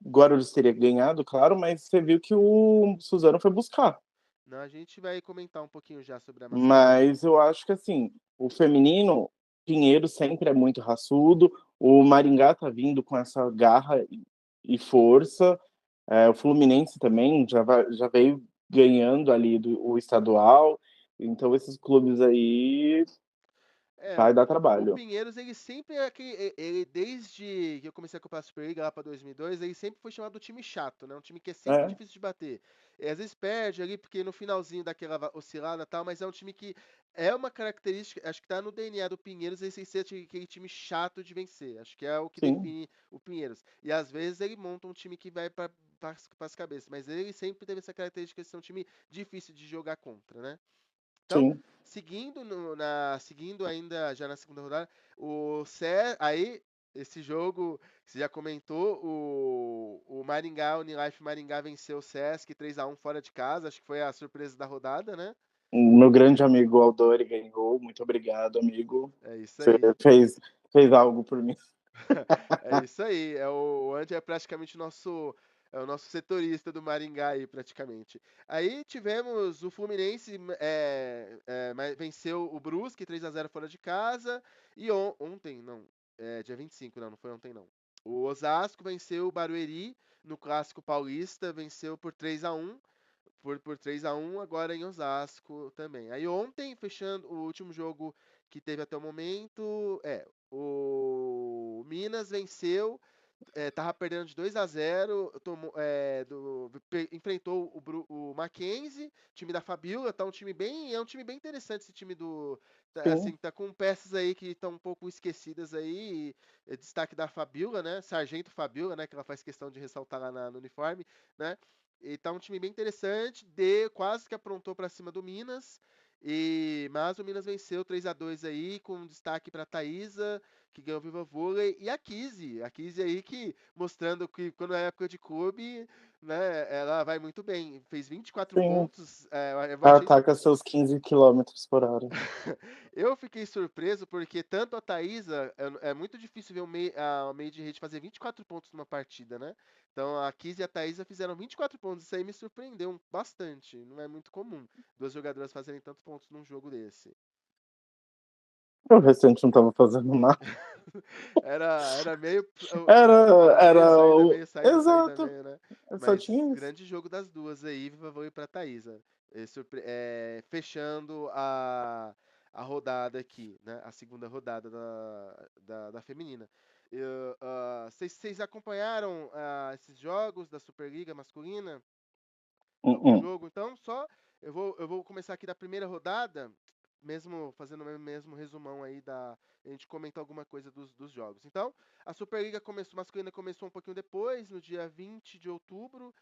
Guarulhos teria ganhado, claro, mas você viu que o Suzano foi buscar. Não, a gente vai comentar um pouquinho já sobre a masculina. Mas eu acho que, assim, o feminino, Pinheiro sempre é muito raçudo, o Maringá tá vindo com essa garra e força, o Fluminense também já veio ganhando ali o estadual, então esses clubes aí vai dar O trabalho. Pinheiros, ele sempre é desde que eu comecei a acompanhar a Superliga lá pra 2002, ele sempre foi chamado do time chato, né? Um time que é sempre É, difícil de bater. E às vezes perde ali, porque no finalzinho daquela oscilada e tal, mas é um time que é uma característica, acho que tá no DNA do Pinheiros, esse ser aquele time chato de vencer. Acho que é o que Sim, define o Pinheiros. E às vezes ele monta um time que vai para as cabeças, mas ele sempre teve essa característica de ser um time difícil de jogar contra, né? Então, sim. seguindo ainda já na segunda rodada, aí esse jogo, você já comentou, o Maringá, o Unilife Maringá venceu o Sesc 3-1 fora de casa, acho que foi a surpresa da rodada, né? Meu grande amigo Aldori ganhou. Muito obrigado, amigo. É isso Você aí. fez algo por mim. É isso aí. O Andy é praticamente o nosso setorista do Maringá aí, praticamente. Aí tivemos o Fluminense venceu o Brusque 3-0 fora de casa. E ontem, não, dia 25, não foi ontem não. O Osasco venceu o Barueri no Clássico Paulista, venceu por 3-1. Por 3-1 agora em Osasco também. Aí ontem, fechando o último jogo que teve até o momento, o Minas venceu, tava perdendo de 2-0, enfrentou o Mackenzie, time da Fabiola, tá é um time bem interessante esse time Sim, assim, tá com peças aí que estão um pouco esquecidas aí, destaque da Fabiola, né, Sargento Fabiola, né, que ela faz questão de ressaltar lá no uniforme, né, e tá um time bem interessante, quase que aprontou para cima do Minas, mas o Minas venceu 3-2 aí, com destaque para Thaísa, que ganhou o Viva Vôlei, e a Kizzy aí que mostrando que quando é época de clube, né, ela vai muito bem, fez 24 sim. pontos, eu achei Ataca seus 15 quilômetros por hora. eu fiquei surpreso porque tanto a Thaísa, é muito difícil ver a meio de rede fazer 24 pontos numa partida, né? Então a Kiz e a Thaísa fizeram 24 pontos, isso aí me surpreendeu bastante, não é muito comum duas jogadoras fazerem tantos pontos num jogo desse. O restante não tava fazendo nada. Era meio Era ainda, o. meio saindo, Exato. meio, né? Só Mas tinha isso. grande jogo das duas aí, Viva Voe pra Thaísa. Fechando a rodada aqui, né? A segunda rodada da feminina. Vocês acompanharam esses jogos da Superliga masculina? Algum Uh-uh. jogo? Então, eu vou começar aqui da primeira rodada, mesmo fazendo o mesmo resumão aí a gente comenta alguma coisa dos jogos. Então, a Superliga masculina começou um pouquinho depois, no dia 20 de outubro,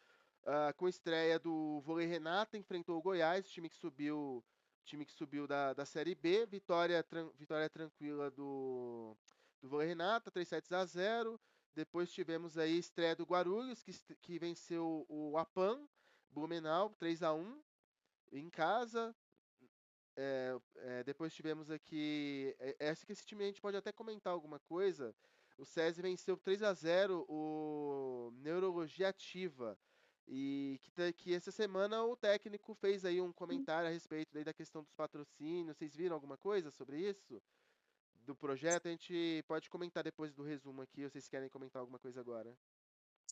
com estreia do Vôlei Renata, enfrentou o Goiás, time que subiu da Série B, vitória tranquila do Vôlei Renata, 3-0. Depois tivemos aí estreia do Guarulhos, que venceu o Apan, Blumenau, 3-1 em casa. Depois tivemos aqui. Acho que esse time a gente pode até comentar alguma coisa. O SESI venceu 3-0 o Neurologia Ativa. E que essa semana o técnico fez aí um comentário a respeito daí da questão dos patrocínios. Vocês viram alguma coisa sobre isso? Do projeto? A gente pode comentar depois do resumo aqui. Ou vocês querem comentar alguma coisa agora?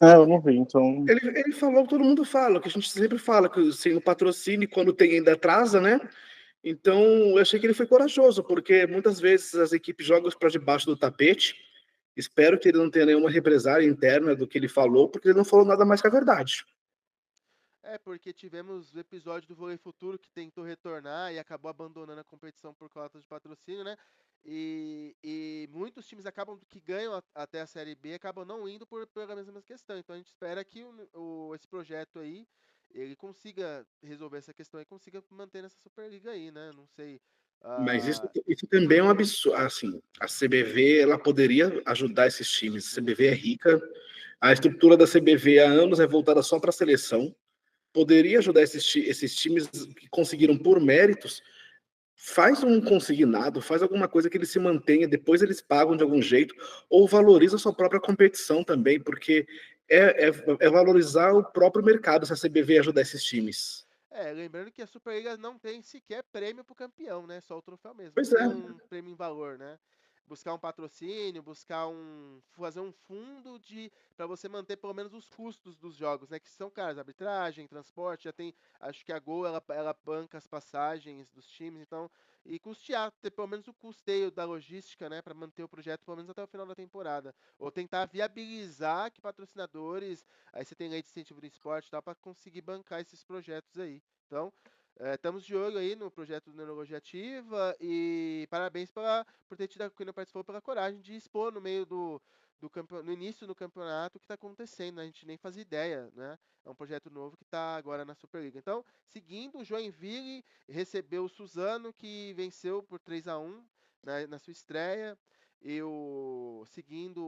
Eu não vi, então. Ele falou, todo mundo fala, que a gente sempre fala, que sem o patrocínio, quando tem ainda atrasa, né? Então, eu achei que ele foi corajoso, porque muitas vezes as equipes jogam para debaixo do tapete. Espero que ele não tenha nenhuma represália interna do que ele falou, porque ele não falou nada mais que a verdade. Porque tivemos o episódio do Vôlei Futuro que tentou retornar e acabou abandonando a competição por causa de patrocínio, né? E muitos times acabam que ganham até a Série B acabam não indo pela mesma questão. Então a gente espera que esse projeto aí ele consiga resolver essa questão e consiga manter essa Superliga aí, né? Não sei. Mas ah, isso também é um absurdo. Assim, a CBV ela poderia ajudar esses times. A CBV é rica, a estrutura da CBV há anos é voltada só para a seleção. Poderia ajudar esses times que conseguiram por méritos. Faz um consignado, faz alguma coisa que ele se mantenha, depois eles pagam de algum jeito, ou valoriza a sua própria competição também, porque é valorizar o próprio mercado se a CBV ajudar esses times. lembrando que a Superliga não tem sequer prêmio pro campeão, né? Só o troféu mesmo. Não Pois tem é. um prêmio em valor, né? buscar um patrocínio, fazer um fundo para você manter pelo menos os custos dos jogos, né? Que são caros, arbitragem, transporte, já tem, acho que a Gol ela banca as passagens dos times, então, e custear, ter pelo menos o custeio da logística, né? Para manter o projeto pelo menos até o final da temporada. Ou tentar viabilizar que patrocinadores, aí você tem lei de incentivo do esporte e tal, para conseguir bancar esses projetos aí. Então, estamos de olho aí no projeto do Neurologia Ativa e parabéns por ter tido, quem não participou, pela coragem de expor no meio no início do campeonato o que está acontecendo, né? A gente nem fazia ideia, né? É um projeto novo que está agora na Superliga. Então, seguindo, o Joinville recebeu o Suzano, que venceu por 3-1 na sua estreia. Seguindo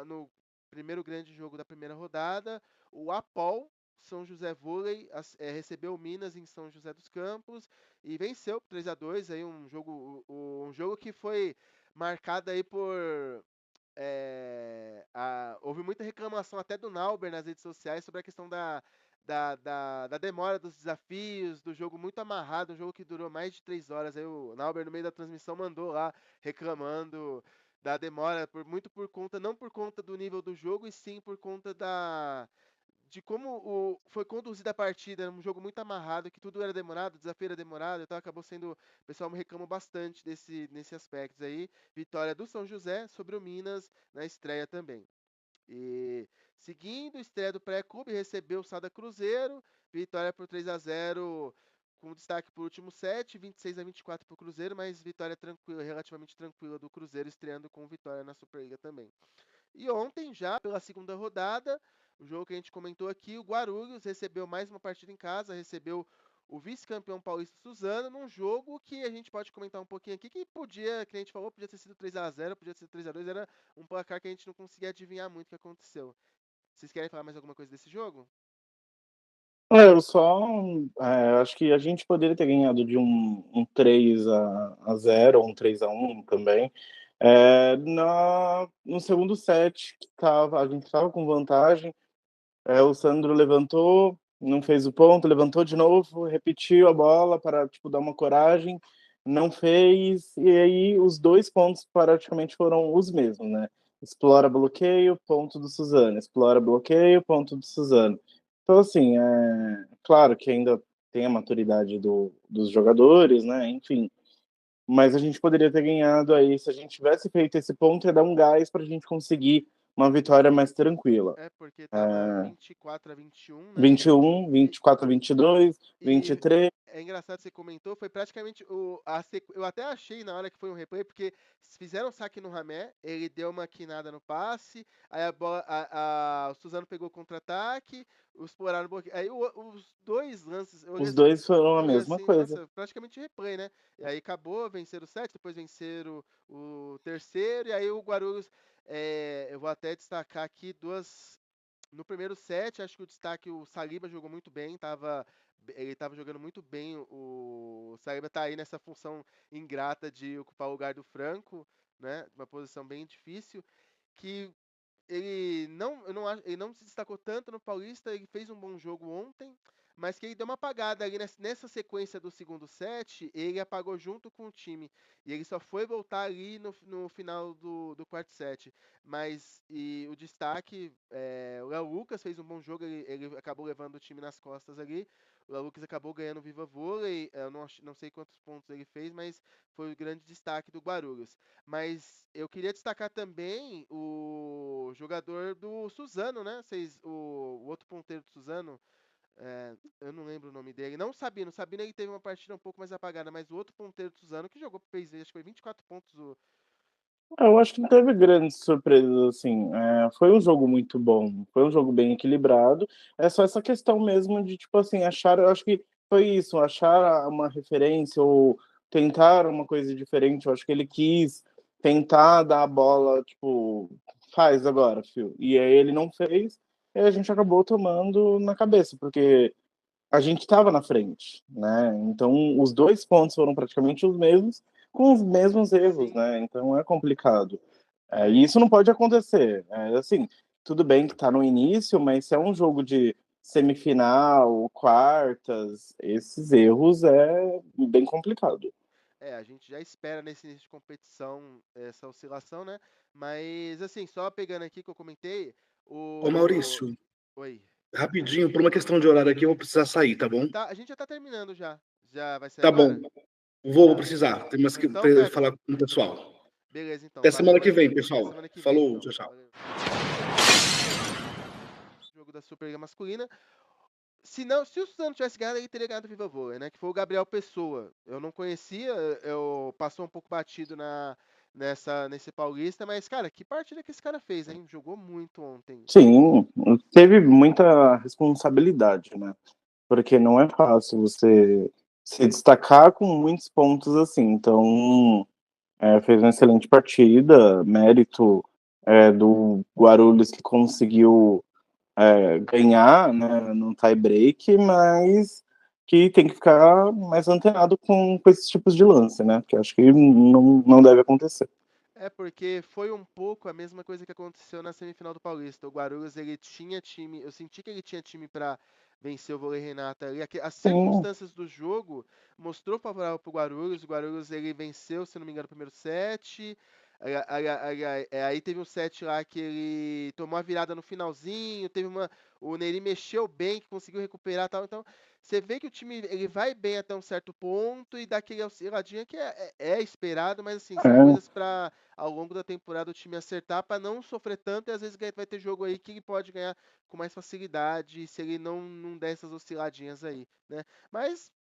no primeiro grande jogo da primeira rodada, o Apol São José Vôlei recebeu o Minas em São José dos Campos e venceu por 3-2, aí um jogo que foi marcado aí por houve muita reclamação até do Nauber nas redes sociais sobre a questão da demora dos desafios, do jogo muito amarrado, um jogo que durou mais de 3 horas. Aí o Nauber, no meio da transmissão, mandou lá reclamando da demora, muito por conta, não por conta do nível do jogo, e sim por conta de como foi conduzida a partida, um jogo muito amarrado, que tudo era demorado, o desafio era demorado, então acabou sendo, o pessoal me reclamou bastante nesse aspecto aí. Vitória do São José sobre o Minas na estreia também. E seguindo, estreia do pré-clube, recebeu o Sada Cruzeiro, vitória por 3-0, com destaque por último set, 26-24 para o Cruzeiro, mas vitória tranquila, relativamente tranquila do Cruzeiro, estreando com vitória na Superliga também. E ontem, já pela segunda rodada, o jogo que a gente comentou aqui, o Guarulhos recebeu mais uma partida em casa, recebeu o vice-campeão paulista Suzano, num jogo que a gente pode comentar um pouquinho aqui, que a gente falou, podia ter sido 3-0, podia ter sido 3-2, era um placar que a gente não conseguia adivinhar muito o que aconteceu. Vocês querem falar mais alguma coisa desse jogo? Eu só acho que a gente poderia ter ganhado de um 3-0 ou um 3-1 também. No segundo set, a gente estava com vantagem, o Sandro levantou, não fez o ponto, levantou de novo, repetiu a bola para dar uma coragem, não fez, e aí os 2 pontos praticamente foram os mesmos, né? Explora bloqueio, ponto do Suzano. Explora bloqueio, ponto do Suzano. Então, assim, claro que ainda tem a maturidade dos jogadores, né? Enfim, mas a gente poderia ter ganhado aí, se a gente tivesse feito esse ponto, ia dar um gás para a gente conseguir uma vitória mais tranquila. Porque tava 24-21, né? 21, 24-22, E 23. é engraçado, você comentou, foi praticamente eu até achei na hora que foi um replay, porque fizeram saque no Ramé, ele deu uma quinada no passe, aí a bola, o Suzano pegou o contra-ataque, exploraram o bloqueio. Aí os dois lances, Os dois foram a olhei mesma assim, coisa. nossa, praticamente replay, né? E aí acabou, venceram o set, depois venceram o terceiro, e aí o Guarulhos, eu vou até destacar aqui no primeiro set, acho que o destaque, o Saliba jogou muito bem, ele estava jogando muito bem. O Saliba está aí nessa função ingrata de ocupar o lugar do Franco, né? Uma posição bem difícil, que ele não se destacou tanto no Paulista, ele fez um bom jogo ontem, mas que ele deu uma apagada ali nessa sequência do segundo set, ele apagou junto com o time, e ele só foi voltar ali no final do quarto set. Mas o destaque, o Léo Lucas fez um bom jogo, ele acabou levando o time nas costas ali, o Léo Lucas acabou ganhando o Viva Vôlei, eu não sei quantos pontos ele fez, mas foi o grande destaque do Guarulhos. Mas eu queria destacar também o jogador do Suzano, né? O outro ponteiro do Suzano, eu não lembro o nome dele. Não, Sabino. Sabino ele teve uma partida um pouco mais apagada, mas o outro ponteiro do Suzano que jogou pro PSV, acho que foi 24 pontos. Eu acho que não teve grandes surpresas, assim. Foi um jogo muito bom, foi um jogo bem equilibrado. É só essa questão mesmo de, assim, achar, eu acho que foi isso, achar uma referência ou tentar uma coisa diferente. Eu acho que ele quis tentar dar a bola, faz agora, filho. E aí ele não fez, e a gente acabou tomando na cabeça, porque a gente estava na frente, né? Então, os 2 pontos foram praticamente os mesmos, com os mesmos erros, Sim. né? Então, é complicado. E isso não pode acontecer. Assim, tudo bem que está no início, mas se é um jogo de semifinal, quartas, esses erros é bem complicado. a gente já espera nesse início de competição essa oscilação, né? Mas, assim, só pegando aqui que eu comentei, Ô, Maurício, Oi. rapidinho, por uma questão de horário aqui, eu vou precisar sair, tá bom? Tá, a gente já tá terminando já. Já vai sair Tá bom, agora? vou Tá. precisar. Tem mais que Então, Peco, falar com o pessoal. beleza então. Até Valeu semana que aí. vem, Até pessoal. semana que vem, Falou, então. tchau, tchau. Valeu. Jogo da Superliga Masculina. Se o Suzano tivesse ganhado, ele teria ganhado o Viva Vôlei, né? Que foi o Gabriel Pessoa. Eu não conhecia, passou um pouco batido nesse Paulista, mas, cara, que partida que esse cara fez, hein? Jogou muito ontem. Sim, teve muita responsabilidade, né? Porque não é fácil você se destacar com muitos pontos assim. Então, fez uma excelente partida, mérito do Guarulhos que conseguiu ganhar, né, no tie-break, mas que tem que ficar mais antenado com esses tipos de lance, né? Porque acho que não deve acontecer. Porque foi um pouco a mesma coisa que aconteceu na semifinal do Paulista. O Guarulhos, ele tinha time, eu senti que ele tinha time para vencer o Vôlei Renata ali. As Sim, circunstâncias do jogo mostrou favorável pro Guarulhos. O Guarulhos, ele venceu, se não me engano, o primeiro set. Aí teve um set lá que ele tomou a virada no finalzinho, o Neri mexeu bem, que conseguiu recuperar e tal. Então, você vê que o time ele vai bem até um certo ponto e dá aquele osciladinha que é esperado, mas assim, são é, coisas para ao longo da temporada o time acertar para não sofrer tanto, e às vezes vai ter jogo aí que ele pode ganhar com mais facilidade se ele não der essas osciladinhas aí, né? Mas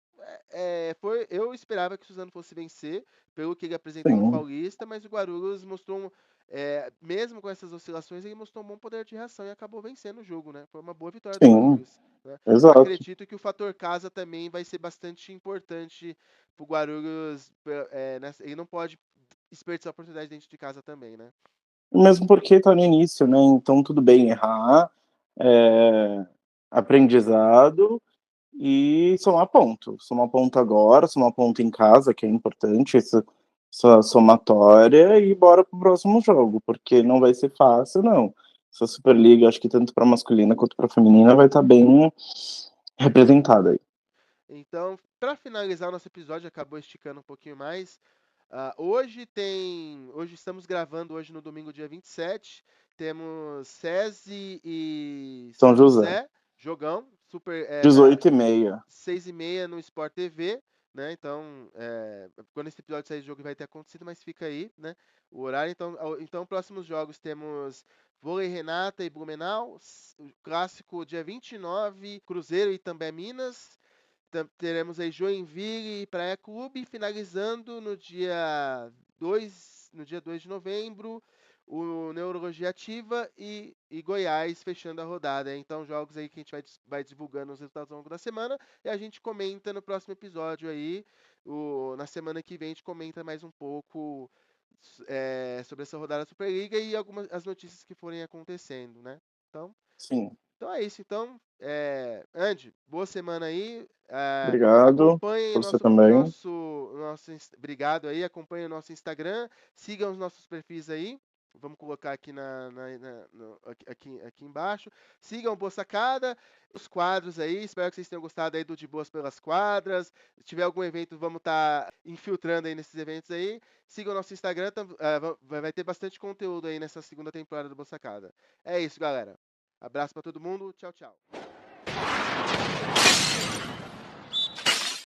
eu esperava que o Suzano fosse vencer pelo que ele apresentou no sim, Paulista, mas o Guarulhos mostrou mesmo com essas oscilações, ele mostrou um bom poder de reação e acabou vencendo o jogo, né? Foi uma boa vitória do sim, Guarulhos, né? exato. Acredito que o fator casa também vai ser bastante importante pro Guarulhos. Ele não pode desperdiçar a oportunidade dentro de casa também, né? Mesmo porque tá no início, né? Então tudo bem errar, é, aprendizado e somar ponto. Somar ponto agora, somar ponto em casa, que é importante, essa somatória, e bora pro próximo jogo, porque não vai ser fácil, não. Essa Superliga, acho que tanto para masculina quanto para feminina, vai estar bem representada aí. Então, para finalizar o nosso episódio, acabou esticando um pouquinho mais. Hoje estamos gravando hoje no domingo, dia 27. Temos SESI e São São José, José, jogão, super, 18h30. 6h30 no Sport TV, né? Então, quando esse episódio sair, o jogo vai ter acontecido, mas fica aí, né? O horário. Então, próximos jogos temos Vôlei Renata e Blumenau, o clássico dia 29, Cruzeiro e também Minas. Teremos aí Joinville e Praia Clube, finalizando no dia 2 de novembro, o Neurologia Ativa e Goiás fechando a rodada. Então, jogos aí que a gente vai divulgando os resultados ao longo da semana e a gente comenta no próximo episódio aí. Na semana que vem a gente comenta mais um pouco sobre essa rodada da Superliga e algumas as notícias que forem acontecendo, né? Sim, Então é isso. Então, Andy, boa semana aí. obrigado. Acompanhem Você também. obrigado aí. Acompanhem o nosso Instagram. Sigam os nossos perfis aí. Vamos colocar aqui aqui embaixo. Sigam o Boa Sacada, os quadros aí. Espero que vocês tenham gostado aí do De Boas pelas Quadras. Se tiver algum evento, vamos estar infiltrando aí nesses eventos aí. Sigam o nosso Instagram. Vai ter bastante conteúdo aí nessa segunda temporada do Boa Sacada. É isso, galera. Abraço pra todo mundo. Tchau, tchau.